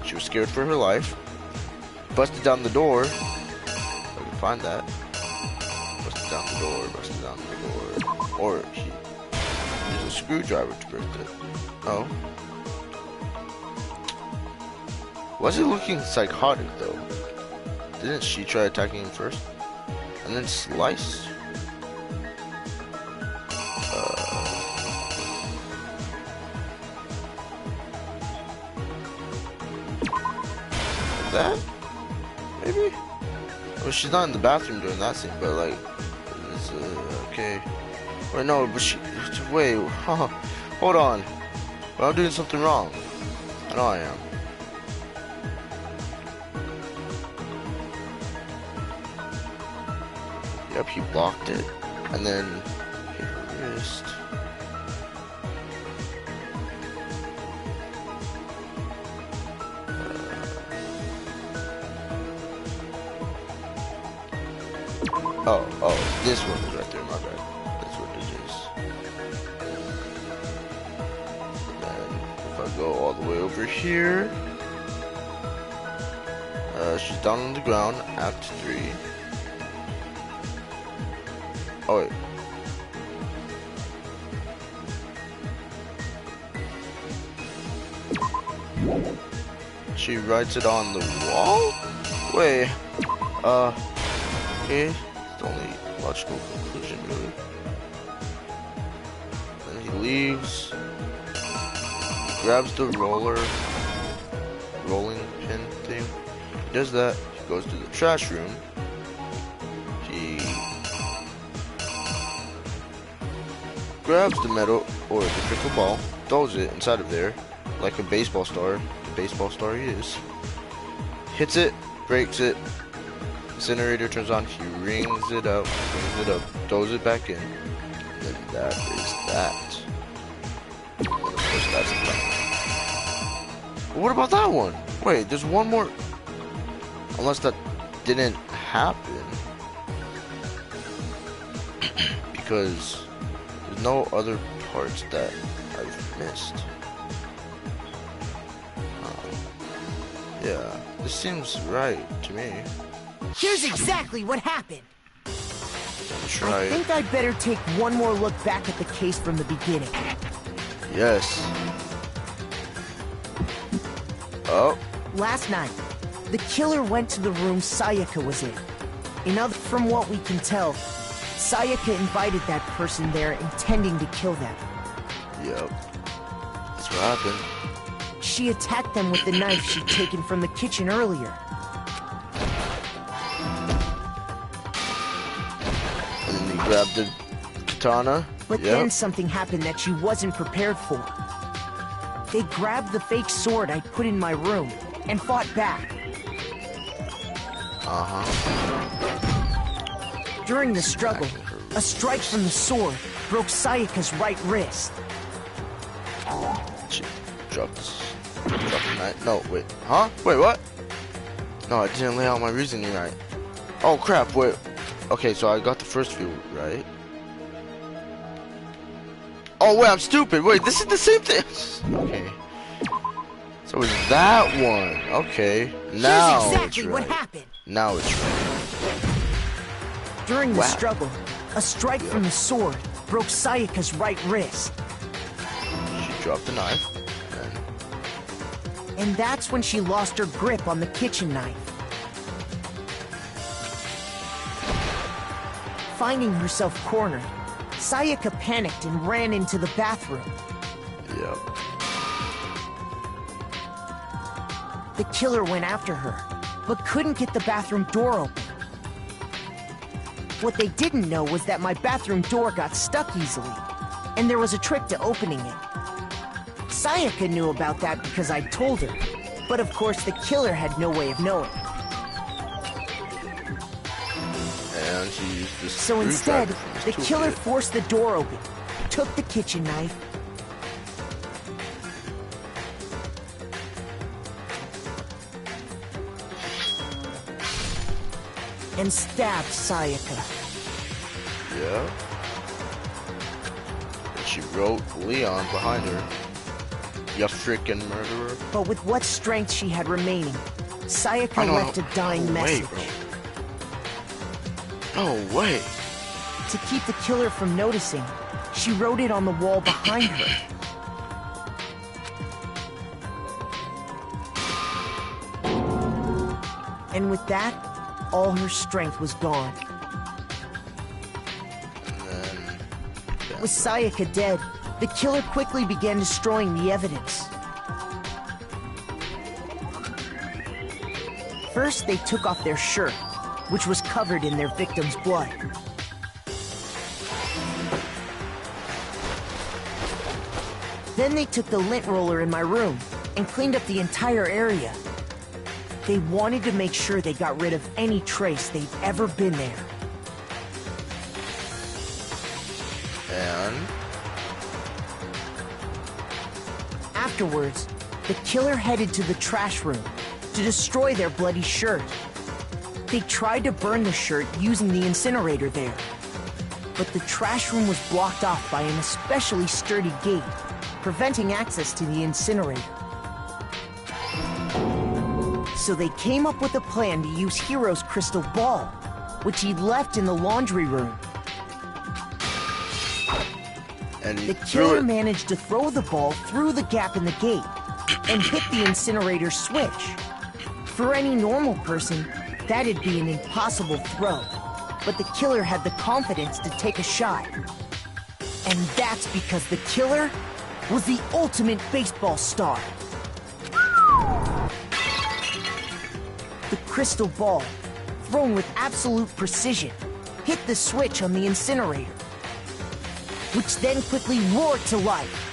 She was scared for her life. Busted down the door. If I can find that. Busted down the door. Or he used a screwdriver to break it. Oh. Was it looking psychotic though? Didn't she try attacking him first? And then slice? That? Maybe? Well, she's not in the bathroom during that scene, but like, it's okay. Wait, no, but wait, hold on. But I'm doing something wrong. I know I am. Yep, he blocked it, and then hit her wrist. Oh, this one is right there, my bad. That's what it is. And then if I go all the way over here, she's down on the ground, Act 3. Oh wait. She writes it on the wall? Wait. Okay. It's the only logical conclusion, really. Then he leaves. He grabs the rolling pin thing. He does that. He goes to the trash room. He grabs the metal or the crystal ball, throws it inside of there like a baseball star. The baseball star he is. Hits it, breaks it. Incinerator turns on. He rings it up, throws it back in. And that is that. And of course, that's the plan. But what about that one? Wait, there's one more. Unless that didn't happen, because there's no other parts that I've missed. Yeah, this seems right to me. Here's exactly what happened. I think I'd better take one more look back at the case from the beginning. Yes. Oh. Last night, the killer went to the room Sayaka was in. From what we can tell, Sayaka invited that person there intending to kill them. Yep. That's what happened. She attacked them with the knife she'd taken from the kitchen earlier. And then he grabbed the katana. But then something happened that she wasn't prepared for. They grabbed the fake sword I'd put in my room and fought back. During the struggle, a strike from the sword broke Sayaka's right wrist. She dropped the knife. No, wait. Huh? Wait, what? No, I didn't lay out my reasoning right. Oh, crap, wait. Okay, so I got the first few right. Oh, wait, I'm stupid. Wait, this is the same thing. Okay. So it's that one. Okay. Now Here's exactly it's right. what happened. Now it's right. During the struggle, a strike from the sword broke Sayaka's right wrist. She dropped the knife. And that's when she lost her grip on the kitchen knife. Finding herself cornered, Sayaka panicked and ran into the bathroom. Yep. The killer went after her, but couldn't get the bathroom door open. What they didn't know was that my bathroom door got stuck easily, and there was a trick to opening it. Sayaka knew about that because I told her, but of course the killer had no way of knowing. And she used this So instead, the killer toolkit. forced the door open, took the kitchen knife, and stabbed Sayaka. Yeah. And she wrote Leon behind her. You frickin' murderer. But with what strength she had remaining, Sayaka left a dying message. No way. To keep the killer from noticing, she wrote it on the wall behind her. And with that, all her strength was gone. With Sayaka dead, the killer quickly began destroying the evidence. First, they took off their shirt, which was covered in their victim's blood. Then they took the lint roller in my room and cleaned up the entire area. They wanted to make sure they got rid of any trace they'd ever been there. And afterwards, the killer headed to the trash room to destroy their bloody shirt. They tried to burn the shirt using the incinerator there, but the trash room was blocked off by an especially sturdy gate, preventing access to the incinerator. So they came up with a plan to use Hero's crystal ball, which he'd left in the laundry room. And the killer managed to throw the ball through the gap in the gate and hit the incinerator switch. For any normal person, that'd be an impossible throw, but the killer had the confidence to take a shot. And that's because the killer was the ultimate baseball star. The crystal ball, thrown with absolute precision, hit the switch on the incinerator, which then quickly roared to life.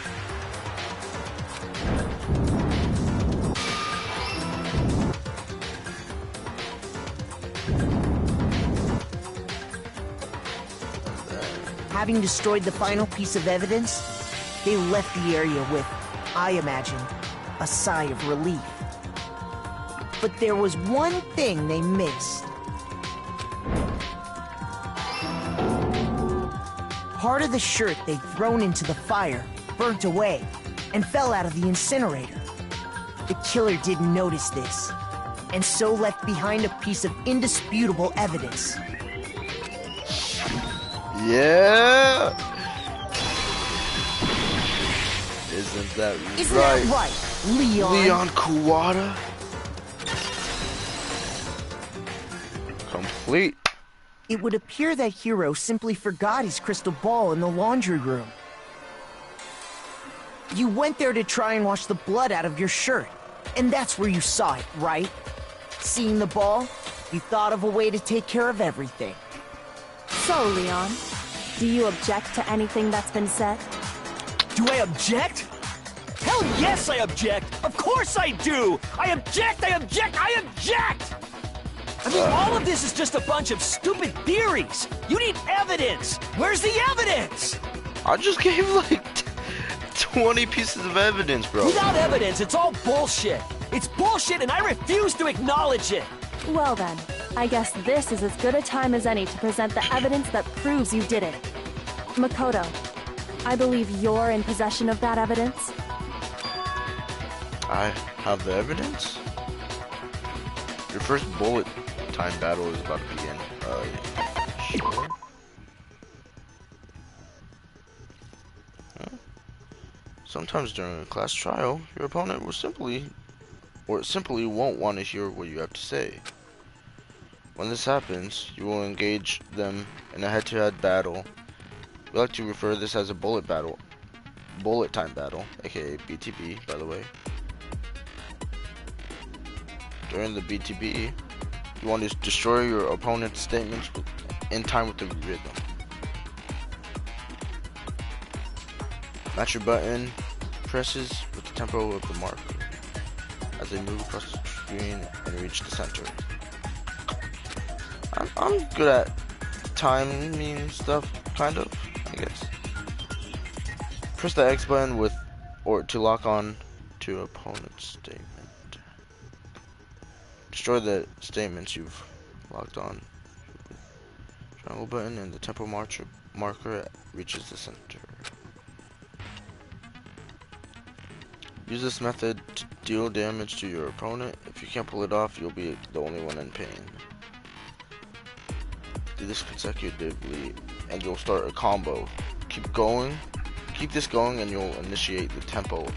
Having destroyed the final piece of evidence, they left the area with, I imagine, a sigh of relief. But there was one thing they missed. Part of the shirt they'd thrown into the fire burnt away and fell out of the incinerator. The killer didn't notice this, and so left behind a piece of indisputable evidence. Yeah. Isn't that right, Leon? Leon Kuwata? Complete. It would appear that Hiro simply forgot his crystal ball in the laundry room. You went there to try and wash the blood out of your shirt, and that's where you saw it, right? Seeing the ball, you thought of a way to take care of everything. So, Leon, do you object to anything that's been said? Do I object? Hell yes, I object! Of course I do! I object! I object! I object! I mean, all of this is just a bunch of stupid theories! You need evidence! Where's the evidence? I just gave like 20 pieces of evidence, bro. Without evidence, it's all bullshit! It's bullshit and I refuse to acknowledge it! Well then, I guess this is as good a time as any to present the evidence that proves you did it. Makoto, I believe you're in possession of that evidence? I have the evidence? Your first bullet time battle is about to begin. Sure. Huh? Sometimes during a class trial, your opponent will simply won't want to hear what you have to say. When this happens, you will engage them in a head-to-head battle. We like to refer to this as a bullet time battle, aka BTB, by the way. During the BTB, you want to destroy your opponent's statements in time with the rhythm. Match your button presses with the tempo of the marker as they move across the screen and reach the center. I'm good at timing stuff, kind of, I guess. Press the X button to lock on to opponent's statement. Destroy the statements you've locked on. Triangle button and the tempo marker reaches the center. Use this method to deal damage to your opponent. If you can't pull it off, you'll be the only one in pain. Do this consecutively and you'll start a combo. Keep this going and you'll initiate the tempo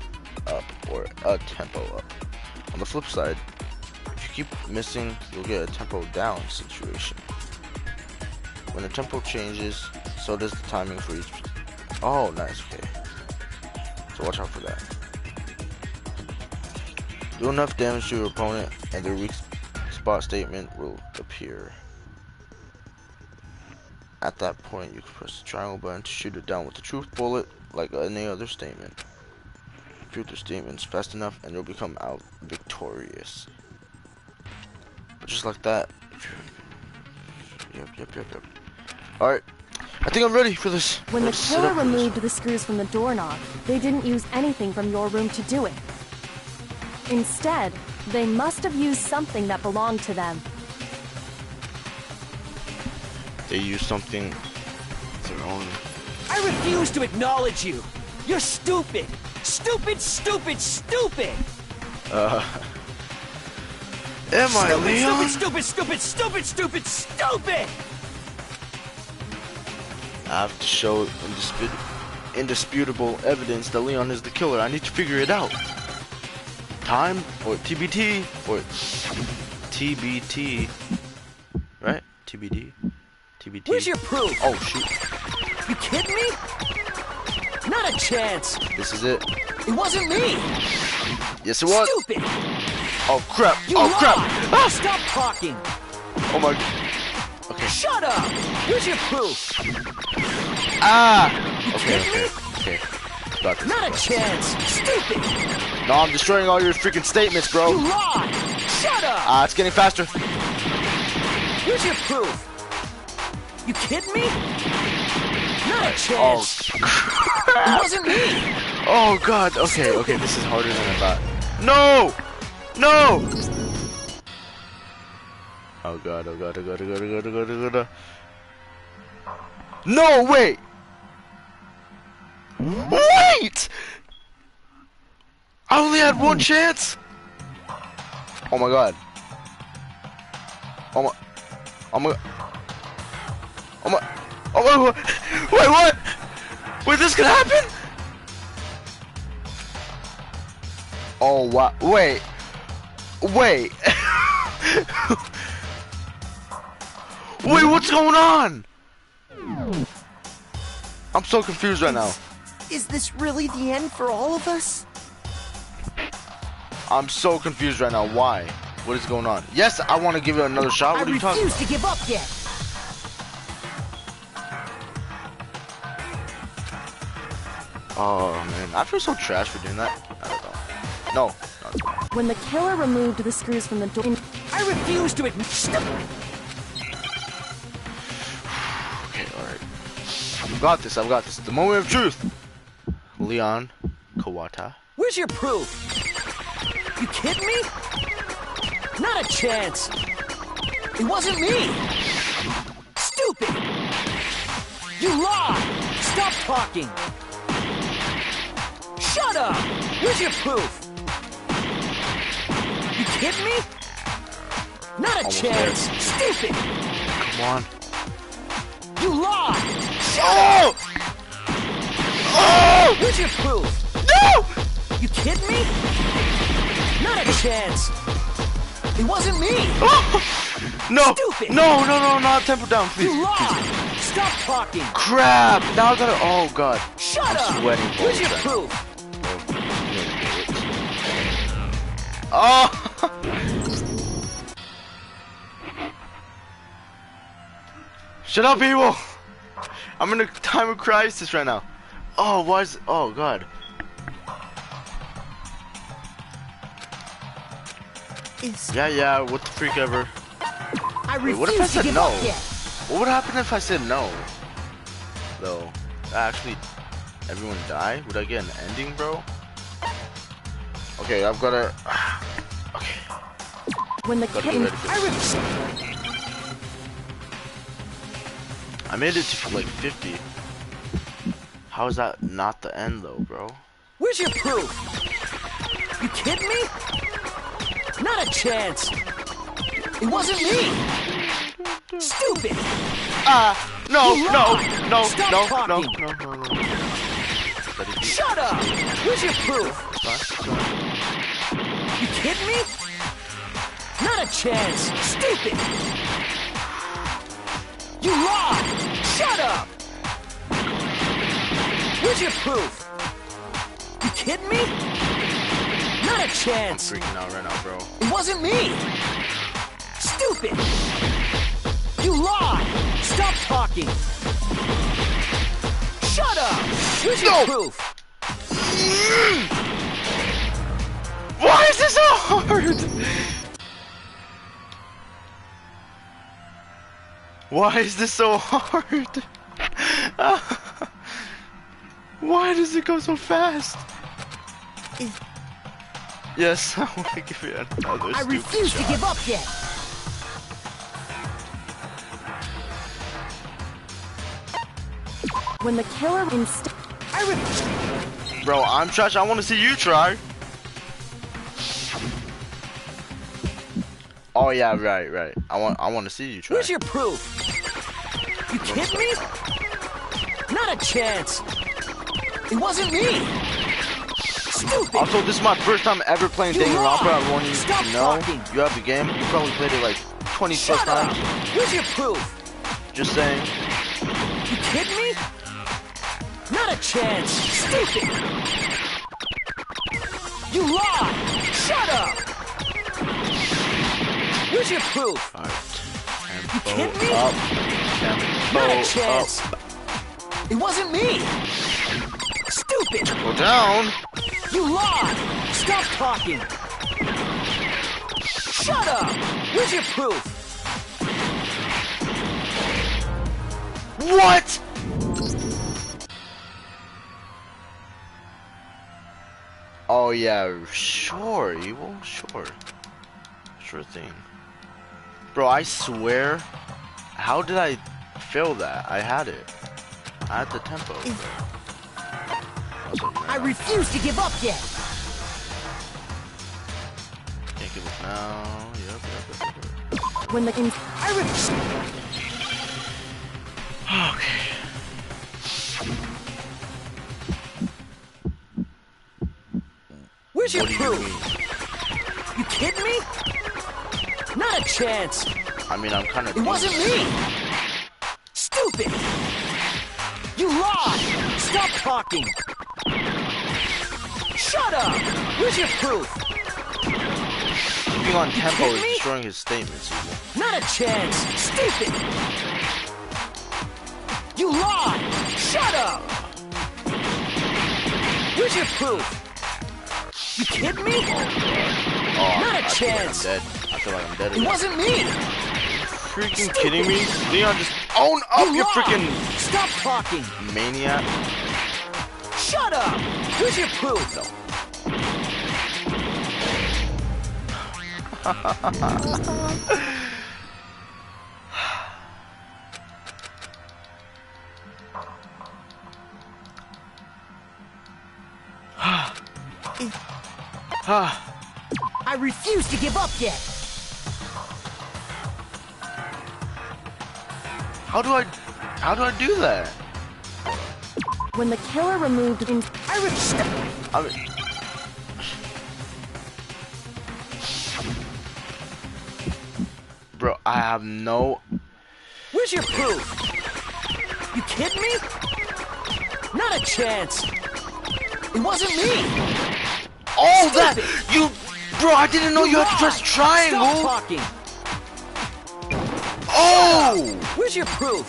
up, or a tempo up. On the flip side, if you keep missing, you'll get a tempo down situation. When the tempo changes, so does the timing for each. Oh, nice, okay. So watch out for that. Do enough damage to your opponent and their weak spot statement will appear. At that point, you can press the triangle button to shoot it down with the truth bullet like any other statement. Shoot the statements fast enough and you'll become out victorious. But just like that. Yep. Alright. I think I'm ready for this. When the killer removed the screws from the doorknob, they didn't use anything from your room to do it. Instead, they must have used something that belonged to them. They used something of their own. I refuse to acknowledge you! You're stupid! Stupid! Am I, Leon? Stupid! I have to show indisputable evidence that Leon is the killer. I need to figure it out. Time or TBT or TBT, right? TBD. Where's your proof? Oh shoot! You kidding me? Not a chance. This is it. It wasn't me. Yes, it was. Stupid. Oh crap! You oh crap! Ah! Stop talking. Oh my. Okay. Shut up. Where's your proof? Ah. You Okay. Got this. Not a chance. Stupid. No, I'm destroying all your freaking statements, bro. You lied. Shut up. Ah, it's getting faster. Where's your proof? You kidding me? Not a chance. Oh. It wasn't me. Oh god. Okay. This is harder than I thought. No. Oh god. No, wait. Wait. I only had one chance. Oh my god. Oh my. Oh, wait, what? Wait, this could happen? Oh, what? Wait. Wait. Wait, what's going on? I'm so confused right now. Is this really the end for all of us? I'm so confused right now. Why? What is going on? Yes, I want to give it another shot. What are you talking about? I refuse to give up yet. Oh man, I feel so trash for doing that. I don't know. No. When the killer removed the screws from the door, I refuse to admit. Okay, alright. I've got this, I've got this. The moment of truth. Leon Kawata. Where's your proof? You kidding me? Not a chance. It wasn't me. Stupid. You lied. Stop talking. Shut up. Where's your proof? You kidding me? Not a Almost chance. there. Stupid. Come on. You lied. Shut up. Oh! Where's your proof? No! You kidding me? Not a chance. It wasn't me. Oh! No! Stupid. No, not tempo down, please. You lied. Stop talking. Crap! Now I gotta. Oh god. Shut I'm up. sweating. Where's your proof? Oh! Shut up, people! I'm in a time of crisis right now. Oh, why is? Oh god. Yeah. What the freak ever? Wait, what if I said no? What would happen if I said no? Though, actually, everyone die? Would I get an ending, bro? Okay, I've gotta. Okay. When the kitten, I made it to like 50. How is that not the end though, bro? Where's your proof? You kidding me? Not a chance. It wasn't me. Stupid. No. Stop talking. No. Shut up. Where's your proof? You kidding me? Not a chance. Stupid. You lied. Shut up. Where's your proof? You kidding me? Not a chance. I'm freaking out right now, bro. It wasn't me. Stupid. You lied. Stop talking. Shut up. Where's your proof? Why is this so hard? Why is this so hard? Why does it go so fast? Yes, I want to give it another I refuse shot. to give up yet. when the killer Bro, I'm trash. I want to see you try. Oh yeah, right. I want to see you try. Where's your proof? You kidding me? Not a chance. It wasn't me. Stupid. Also, this is my first time ever playing Danganronpa. I want you Stop to know. talking. You have the game. You probably played it like 20 plus Shut up. times. Where's your proof? Just saying. You kidding me? Not a chance. Stupid. You lied. Shut up. Where's your proof? You kidding me? Not a chance. It wasn't me. Stupid. Go down. You lied. Stop talking. Shut up. Where's your proof? What? Oh yeah, sure, Evil, sure thing. Bro, I swear, how did I fail that? I had it. I had the tempo. I refuse to give up yet. Can't give up now. Yep. when the Okay. Where's your proof? You kidding me? Not a chance. I mean, I'm kind of. It wasn't me. Stupid. You lied. Stop talking. Shut up. Where's your proof? Keeping on tempo is destroying his statements. Not a chance. Stupid. You lied. Shut up. Where's your proof? You kidding me? Oh, not a chance. I feel like I'm dead. It wasn't me. Freaking kidding me? Leon, just own up, you freaking. Stop talking. Maniac. Shut up. Where's your proof? No. I refuse to give up yet. How do I do that? When the killer removed I mean, bro, I have no. Where's your proof? You kidding me? Not a chance. It wasn't me. Oh, that you, bro! I didn't know you had to press triangle. Stop talking. Oh! Where's your proof?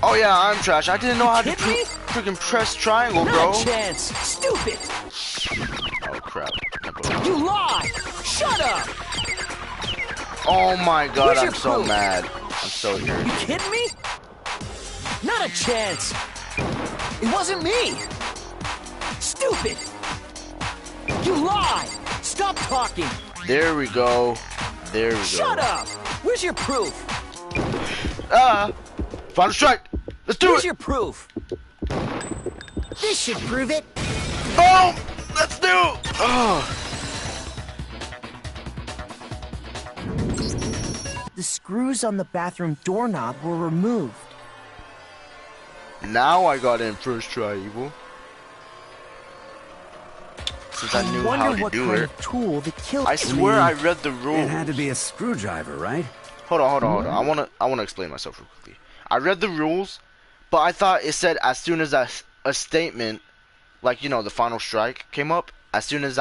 Oh yeah, I'm trash. I didn't know how to freaking press triangle, bro. Not a chance. Stupid. Oh crap! You lied. Shut up. Oh my god, Where's I'm so proof? mad. I'm so irritated. You kidding me? Not a chance. It wasn't me. Stupid. You lied. Stop talking. There we go. There we go. Shut up. Where's your proof? Final strike. Let's do Where's it. your proof? This should prove it. Oh, let's do. Oh. The screws on the bathroom doorknob were removed. Now I got in first try, Evil. Since I knew how to do it. Tool the killer. I swear I read the rules. It had to be a screwdriver, right? Hold on. I wanna explain myself real quickly. I read the rules, but I thought it said as soon as a statement, like, you know, the final strike came up, as soon as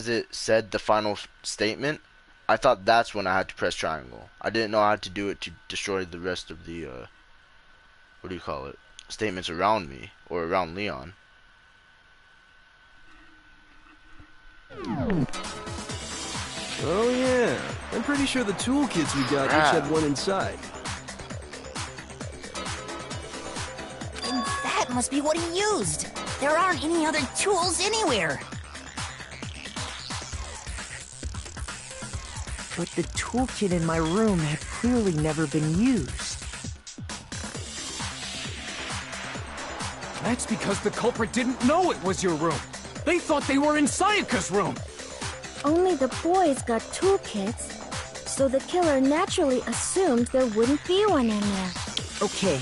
it said the final statement, I thought that's when I had to press triangle. I didn't know I had to do it to destroy the rest of the what do you call it? Statements around me or around Leon. Oh yeah, I'm pretty sure the toolkits we got each had one inside. And that must be what he used. There aren't any other tools anywhere. But the toolkit in my room had clearly never been used. That's because the culprit didn't know it was your room. They thought they were in Sayaka's room. Only the boys got toolkits, so the killer naturally assumed there wouldn't be one in there. Okay,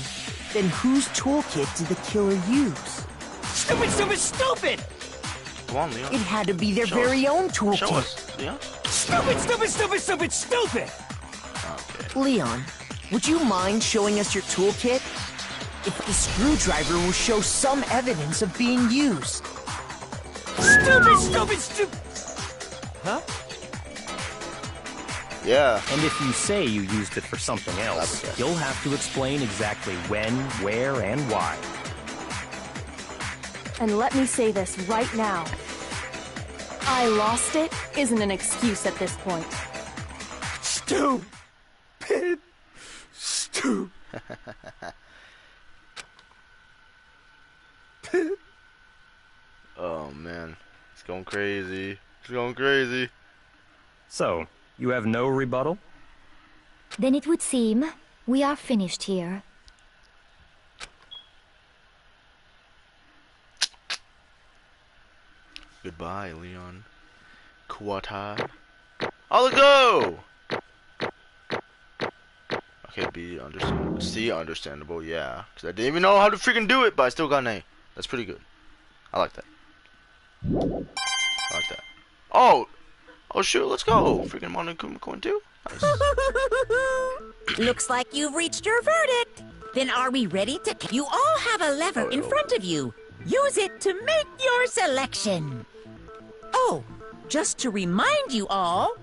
then whose toolkit did the killer use? Stupid, stupid, stupid! Come on, Leon. It had to be their very own toolkit. Show us, Leon. Stupid, stupid, stupid, stupid, stupid! Okay. Leon, would you mind showing us your toolkit? If the screwdriver will show some evidence of being used. Stupid, stupid, stupid! Huh? Yeah. And if you say you used it for something else, you'll have to explain exactly when, where, and why. And let me say this right now. I lost it isn't an excuse at this point. Stupid. Stupid. Oh man, it's going crazy. It's going crazy. So, you have no rebuttal? Then it would seem we are finished here. Goodbye, Leon. Kuwata. Oh, let's go! Okay, B, understandable. C, understandable, yeah. Because I didn't even know how to freaking do it, but I still got an A. That's pretty good. I like that. I like that. Oh! Oh, shoot, let's go. Freaking Monokuma coin too? Nice. Looks like you've reached your verdict. Then are we ready to... You all have a lever in front of you. Use it to make your selection. Oh, just to remind you all,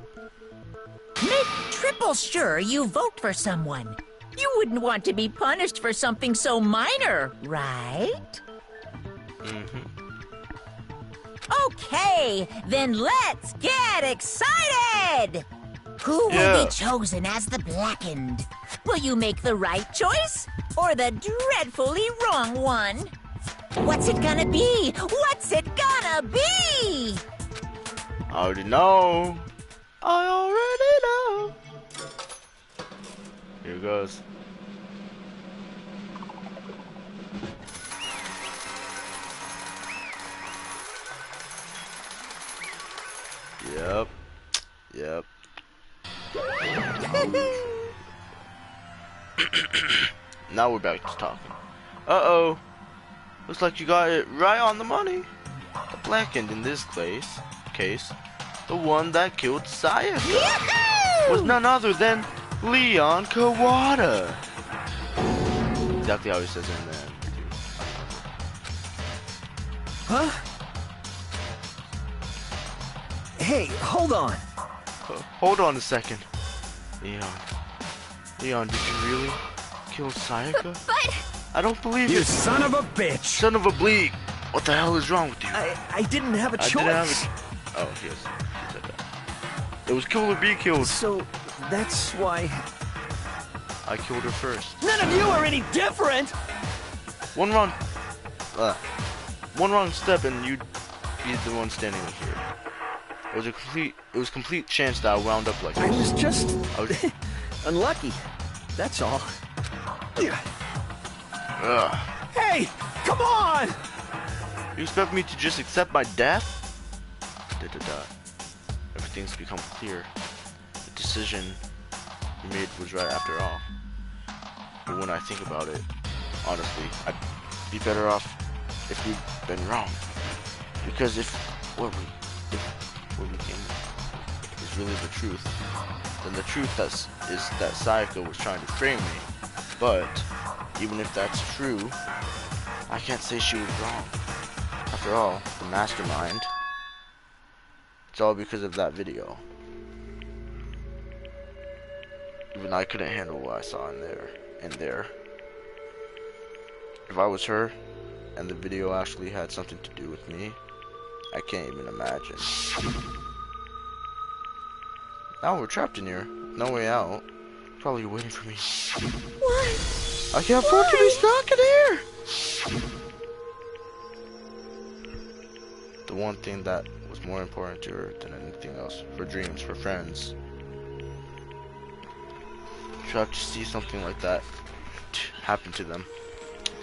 make triple sure you vote for someone. You wouldn't want to be punished for something so minor, right? Okay, then let's get excited! Who will be chosen as the Blackened? Will you make the right choice or the dreadfully wrong one? What's it gonna be? What's it gonna be? I already know. I already know. Here it goes. Yep. Yep. Now we're back to talking. Uh-oh. Looks like you got it right on the money. The Blackened in this case, the one that killed Sayaka, was none other than Leon Kawada. Exactly how he says it in there. Huh? Hey, hold on. Hold on a second. Leon, did you really kill Sayaka? But... I don't believe You it. son of a bitch! Son of a bleak. What the hell is wrong with you? I didn't have a choice. Oh, yes. He said that. It was kill or be killed. So, that's why... I killed her first. None of you are any different! One wrong step and you'd be the one standing here. It was complete chance that I wound up like this. I was just... unlucky. That's all. Hey! Come on! You expect me to just accept my death? Everything's become clear. The decision you made was right after all. But when I think about it, honestly, I'd be better off if we'd been wrong. Because if what we came is really the truth, then the truth is that Sayaka was trying to frame me. But even if that's true, I can't say she was wrong. After all, the mastermind, it's all because of that video. Even I couldn't handle what I saw in there. If I was her, and the video actually had something to do with me, I can't even imagine. Now we're trapped in here. No way out. Probably waiting for me. What? I can't afford to be stuck in here! The one thing that was more important to her than anything else. Her dreams, her friends. Trapped to see something like that happen to them.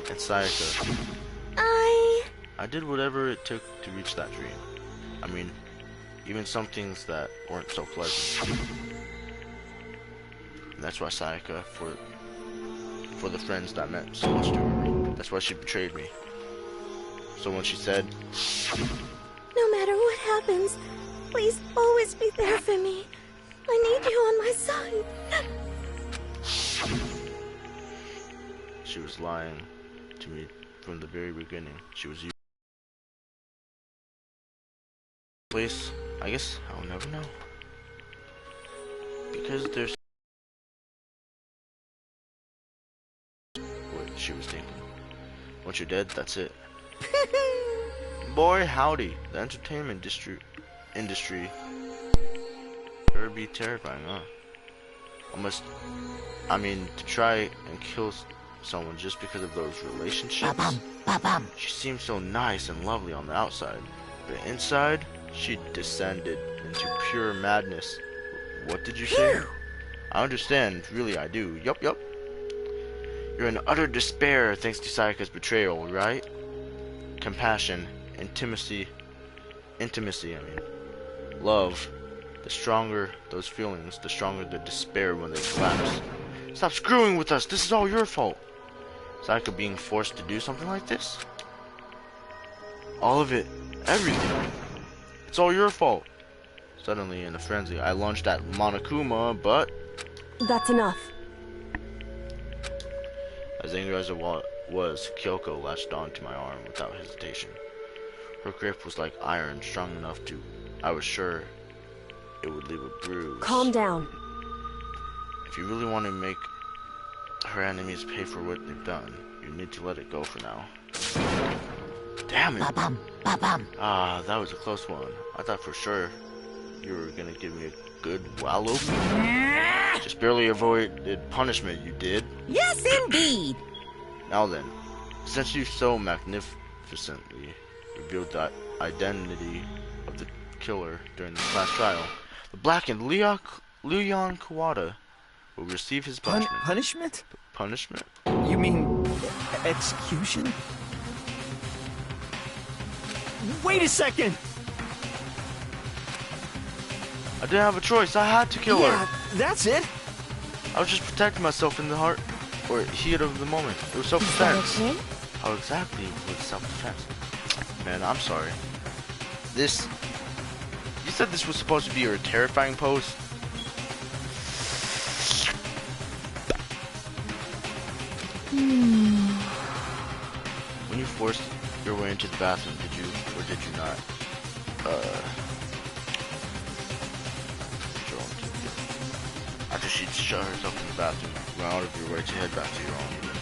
And Sayaka. I did whatever it took to reach that dream. I mean, even some things that weren't so pleasant. And that's why Sayaka, for the friends that meant so much to her, that's why she betrayed me. So when she said, no matter what happens, please always be there for me. I need you on my side. She was lying to me from the very beginning. She was place, I guess I'll never know. Because there's what she was thinking. Once you're dead, that's it. Boy, howdy, the entertainment industry better be terrifying, huh? I mean, to try and kill someone just because of those relationships. She seemed so nice and lovely on the outside, but inside, she descended into pure madness. What did you say? I understand, really I do. Yup. You're in utter despair thanks to Sayaka's betrayal, right? Compassion, intimacy, love. The stronger those feelings, the stronger the despair when they collapse. Stop screwing with us. This is all your fault. Sayaka being forced to do something like this? All of it. Everything. It's all your fault. Suddenly, in a frenzy, I lunged at Monokuma, but... That's enough. As angry as it was, Kyoko latched onto my arm without hesitation. Her grip was like iron, strong enough to... I was sure it would leave a bruise. Calm down. If you really want to make her enemies pay for what they've done, you need to let it go for now. Damn it! Ba-bum, ba-bum. Ah, that was a close one. I thought for sure you were gonna give me a good wallop. Just barely avoided punishment, you did. Yes, indeed. Now then, since you so magnificently revealed the identity of the killer during the class trial, the blackened Leon Kawada will receive his punishment. Punishment? Punishment? You mean execution? Wait a second! I didn't have a choice. I had to kill her. That's it. I was just protecting myself in the heart or heat of the moment. It was self-defense. Okay? How exactly was self-defense? Man, I'm sorry. This... You said this was supposed to be your terrifying pose? When you forced your way into the bathroom, did you or did you not? After she shut herself in the bathroom, you went out of your way to head back to your own room.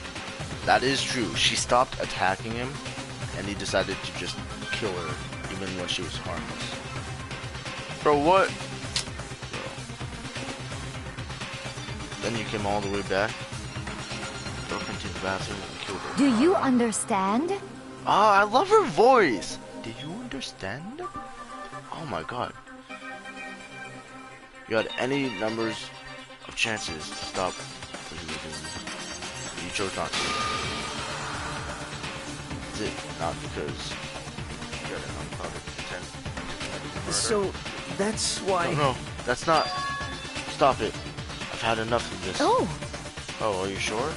That is true. She stopped attacking him, and he decided to just kill her, even when she was harmless. Bro, what? Bro. Then you came all the way back, broke into the bathroom, and killed her. Do you understand? Ah, I love her voice. Do you understand? Oh my god. You had any numbers of chances to stop what you were doing. You chose not to. Is it not because you had an unclouded intent to commit murder? So, that's why... No, that's not... Stop it. I've had enough of this. Oh! Oh, are you sure?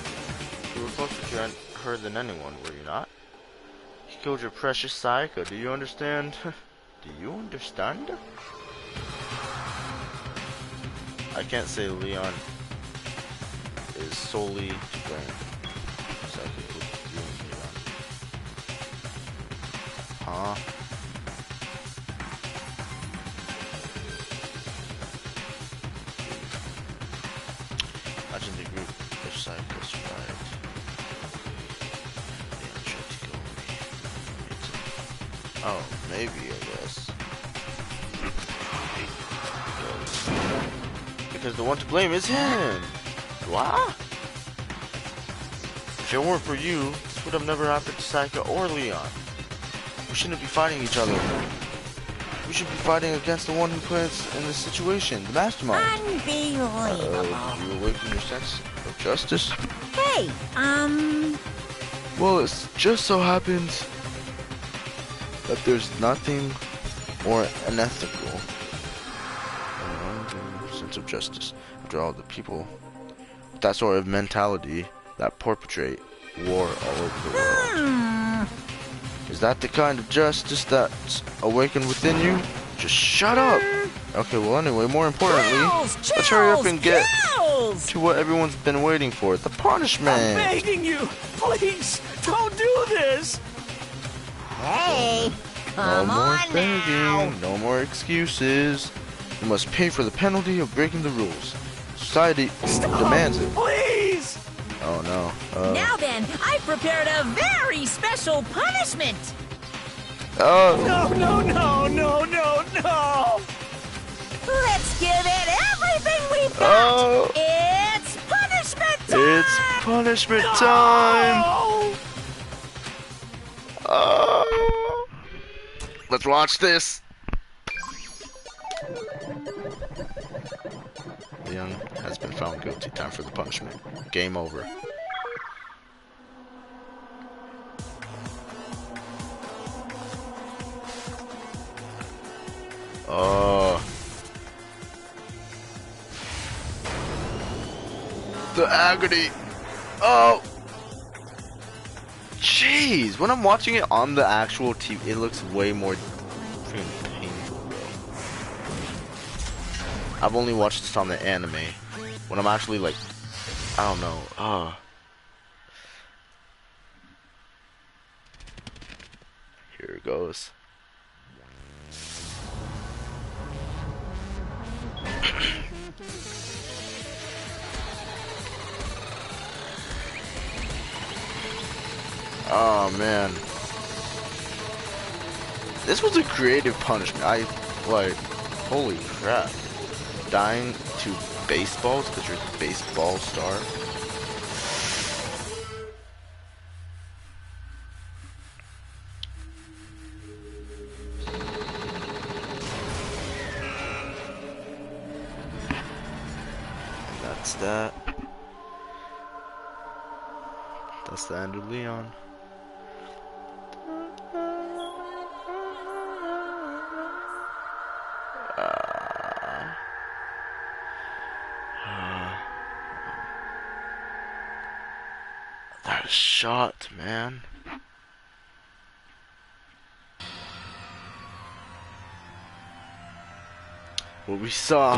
You were closer to her than anyone, were you not? You killed your precious Sayaka. Do you understand? Do you understand? I can't say Leon is solely to blame. Sayaka killed you and Leon. Huh? Imagine the group if Sayaka survived. Leon tried to kill me. Oh, maybe, I guess. Because the one to blame is him. What? If it weren't for you, this would have never happened to Sayaka or Leon. We shouldn't be fighting each other. We should be fighting against the one who put us in this situation, the mastermind. Unbelievable. You awaken your sense of justice? Hey, Well, it just so happens that there's nothing more unethical sense of justice. After all, the people with that sort of mentality that perpetrate war all over the world. Is that the kind of justice that's awakened within you? Just shut up! Okay, well anyway, more importantly, let's hurry up and get to what everyone's been waiting for, the punishment! I'm begging you! Please, don't do this! Hey, No more begging, no more excuses. You must pay for the penalty of breaking the rules. Society demands it. Please! Oh no. Now then, I've prepared a very special punishment. Oh. No, no, no, no, no, no! Let's give it everything we've got. Oh. It's punishment time. It's punishment time. Oh. Let's watch this. Leon has been found guilty. Time for the punishment. Game over. Oh. The agony. Oh. Jeez. When I'm watching it on the actual TV, it looks way more freaking painful, bro. I've only watched this on the anime. When I'm actually like, I don't know. Here it goes. Oh man, this was a creative punishment. Holy crap, dying to baseballs because you're a baseball star. That's that. That's the end of Leon. That shot, man. What we saw,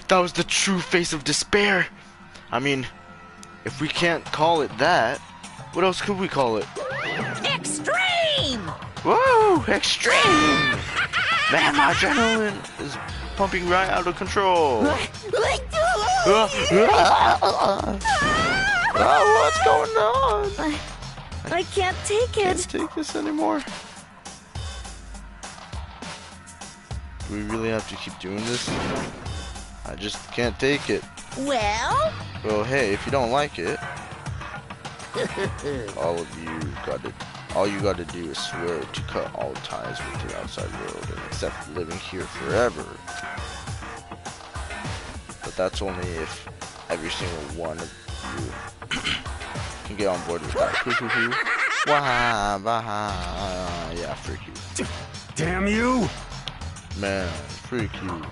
that was the true face of despair. I mean, if we can't call it that, what else could we call it? Extreme! Whoa, extreme! Man, my adrenaline is pumping right out of control. What's going on? I can't take it. Can't take this anymore. Do we really have to keep doing this? I just can't take it. Well? Well, hey, if you don't like it, all you gotta do is swear to cut all ties with the outside world and accept living here forever. But that's only if every single one of you can get on board with that. Yeah, freak you. Damn you! Man, freak you.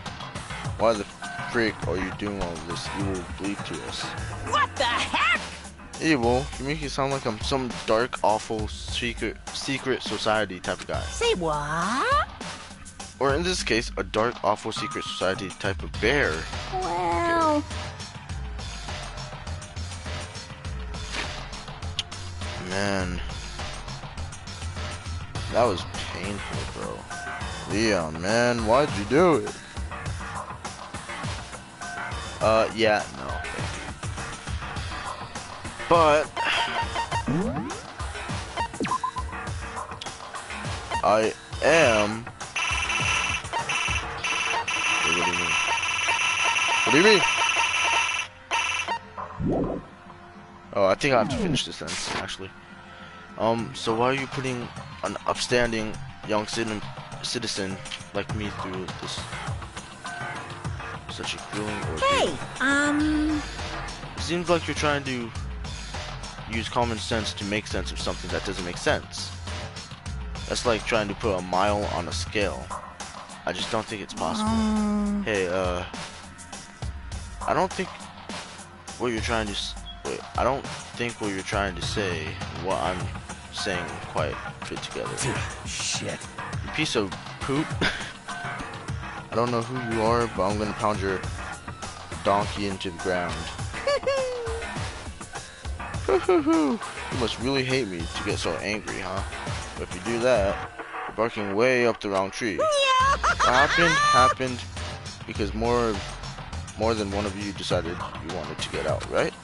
Why the frick are you doing all this evil bleed to us? What the heck? Evil? You make it sound like I'm some dark, awful, secret society type of guy. Say what? Or in this case, a dark, awful, secret society type of bear. Well... Okay. Man. That was painful, bro. Leon, man, why'd you do it? Yeah, no. But I am. What do you mean? Oh, I think I have to finish this sentence, actually. So why are you putting an upstanding young citizen like me through this such a grueling ordeal? Hey, It seems like you're trying to use common sense to make sense of something that doesn't make sense. That's like trying to put a mile on a scale. I just don't think it's possible. Hey, I don't think what you're trying to I don't think what you're trying to say and what I'm saying quite fit together. Shit. You piece of poop. I don't know who you are, but I'm gonna pound your donkey into the ground. You must really hate me to get so angry, huh? But if you do that, you're barking way up the wrong tree. What happened because more than one of you decided you wanted to get out, right?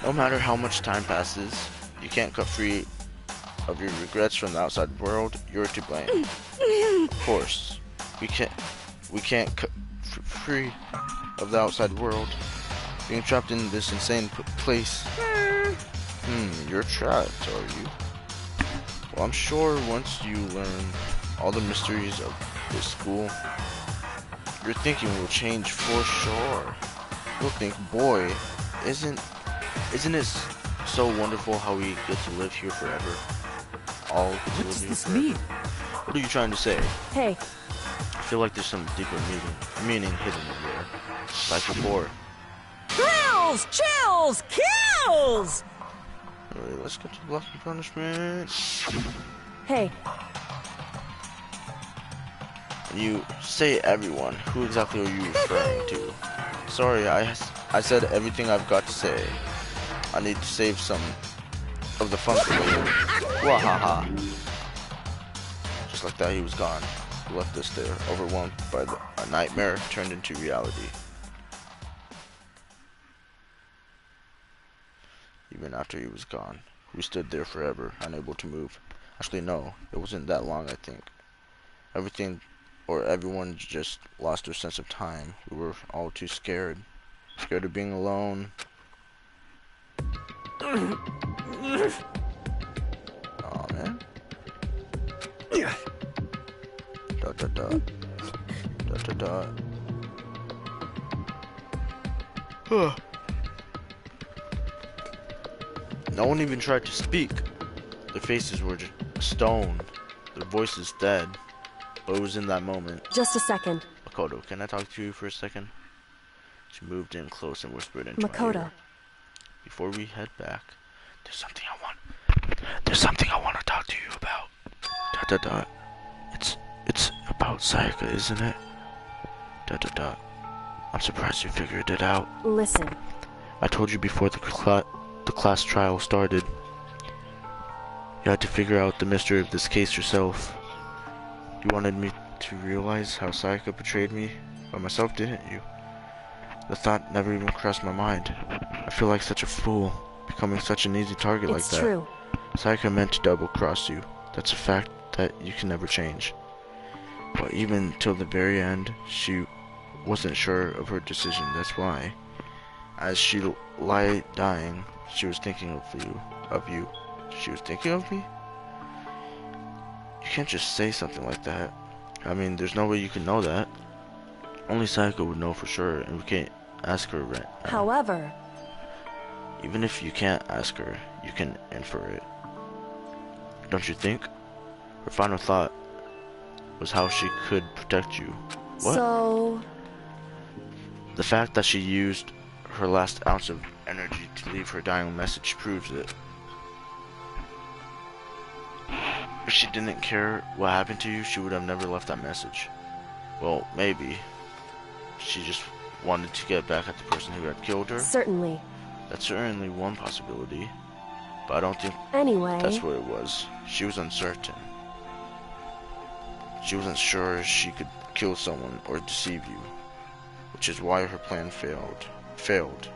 No matter how much time passes, you can't cut free of your regrets from the outside world. You're to blame. Of course, we can't cut free of the outside world. Being trapped in this insane place. You're trapped, are you? Well, I'm sure once you learn all the mysteries of this school, your thinking will change for sure. You'll think, boy, isn't it so wonderful how we get to live here forever? All get to live here forever. What does this mean? What are you trying to say? Hey. I feel like there's some deeper meaning hidden in there. Cycle 4. Thrills, chills, kills! Alright, let's get to the blocking punishment. Hey. You say everyone. Who exactly are you referring to? Sorry, I said everything I've got to say. I need to save some of the fun for later. Wahaha. Just like that, he was gone. He left us there, overwhelmed by a nightmare turned into reality. Even after he was gone, we stood there forever, unable to move. Actually, no, it wasn't that long, I think. Everyone just lost their sense of time. We were all too scared. Scared of being alone. Aw, man. Dot dot dot. Dot dot dot. Huh. No one even tried to speak. Their faces were just stone. Their voices dead. But it was in that moment. Just a second. Makoto, can I talk to you for a second? She moved in close and whispered into Makoto. my ear. Before we head back, there's something I want to talk to you about. Dot dot dot. It's about Sayaka, isn't it? Dot dot dot. I'm surprised you figured it out. Listen. I told you before the class trial started. You had to figure out the mystery of this case yourself. You wanted me to realize how Sayaka betrayed me by myself, didn't you? The thought never even crossed my mind. I feel like such a fool, becoming such an easy target like that. It's true. Sayaka meant to double-cross you. That's a fact that you can never change. But even till the very end, she wasn't sure of her decision. That's why, as she lay dying, she was thinking of you. She was thinking of me? You can't just say something like that. I mean, there's no way you can know that. Only Sayaka would know for sure, and we can't ask her right now. However... Even if you can't ask her, you can infer it. Don't you think? Her final thought was how she could protect you. What? So... The fact that she used her last ounce of energy to leave her dying message proves it. If she didn't care what happened to you, she would have never left that message. Well, maybe. She just wanted to get back at the person who had killed her. Certainly. That's certainly one possibility. But I don't think anyway, that's what it was. She was uncertain. She wasn't sure she could kill someone or deceive you. Which is why her plan failed.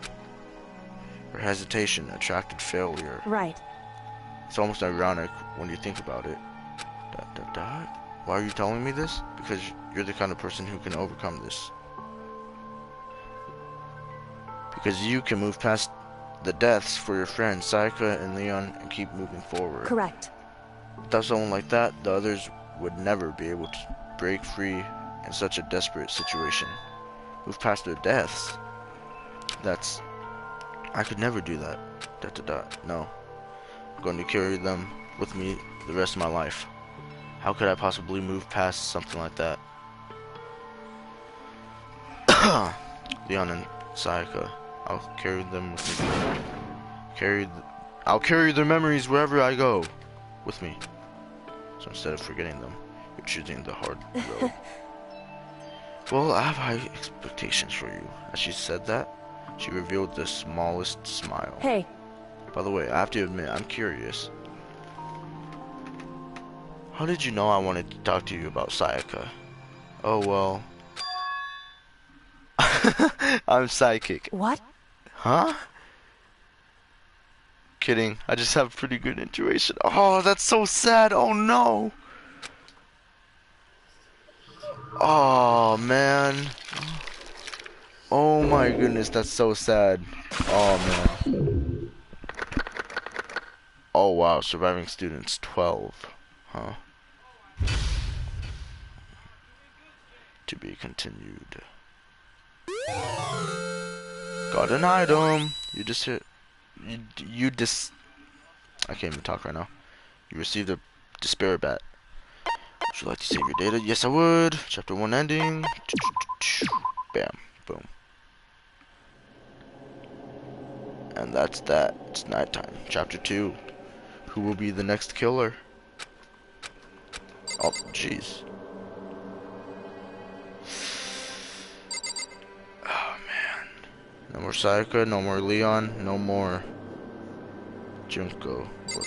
Her hesitation attracted failure. Right. It's almost ironic when you think about it. Dot dot dot. Why are you telling me this? Because you're the kind of person who can overcome this. Because you can move past the deaths for your friends, Sayaka and Leon, and keep moving forward. Correct. Without someone like that, the others would never be able to break free in such a desperate situation. Move past their deaths. I could never do that. Dot dot dot. No. I'm going to carry them with me the rest of my life. How could I possibly move past something like that? Leon and Sayaka. I'll carry them with me. I'll carry their memories wherever I go with me. So instead of forgetting them, you're choosing the hard road. Well, I have high expectations for you. As she said that, she revealed the smallest smile. Hey. By the way, I have to admit, I'm curious. How did you know I wanted to talk to you about Sayaka? Oh, well. I'm psychic. What? Huh? Kidding. I just have pretty good intuition. Oh, that's so sad. Oh, no. Oh, man. Oh, my goodness. That's so sad. Oh, man. Oh, wow. Surviving students, 12. Huh? To be continued. Got an item. You just hit. I can't even talk right now. You received a despair bat. Would you like to save your data? Yes, I would. Chapter 1 ending. Bam. Boom. And that's that. It's nighttime. Chapter 2. Who will be the next killer? Oh, jeez. Oh, man. No more Sayaka, no more Leon, no more Junko. Or,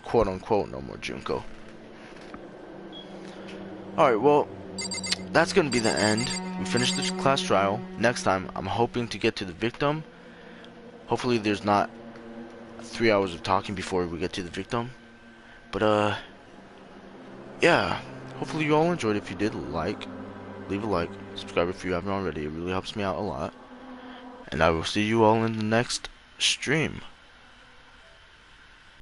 quote unquote, no more Junko. Alright, well, that's gonna be the end. We finished this class trial. Next time, I'm hoping to get to the victim. Hopefully there's not 3 hours of talking before we get to the victim. But, yeah. Hopefully you all enjoyed. If you did, leave a like, subscribe if you haven't already. It really helps me out a lot. And I will see you all in the next stream.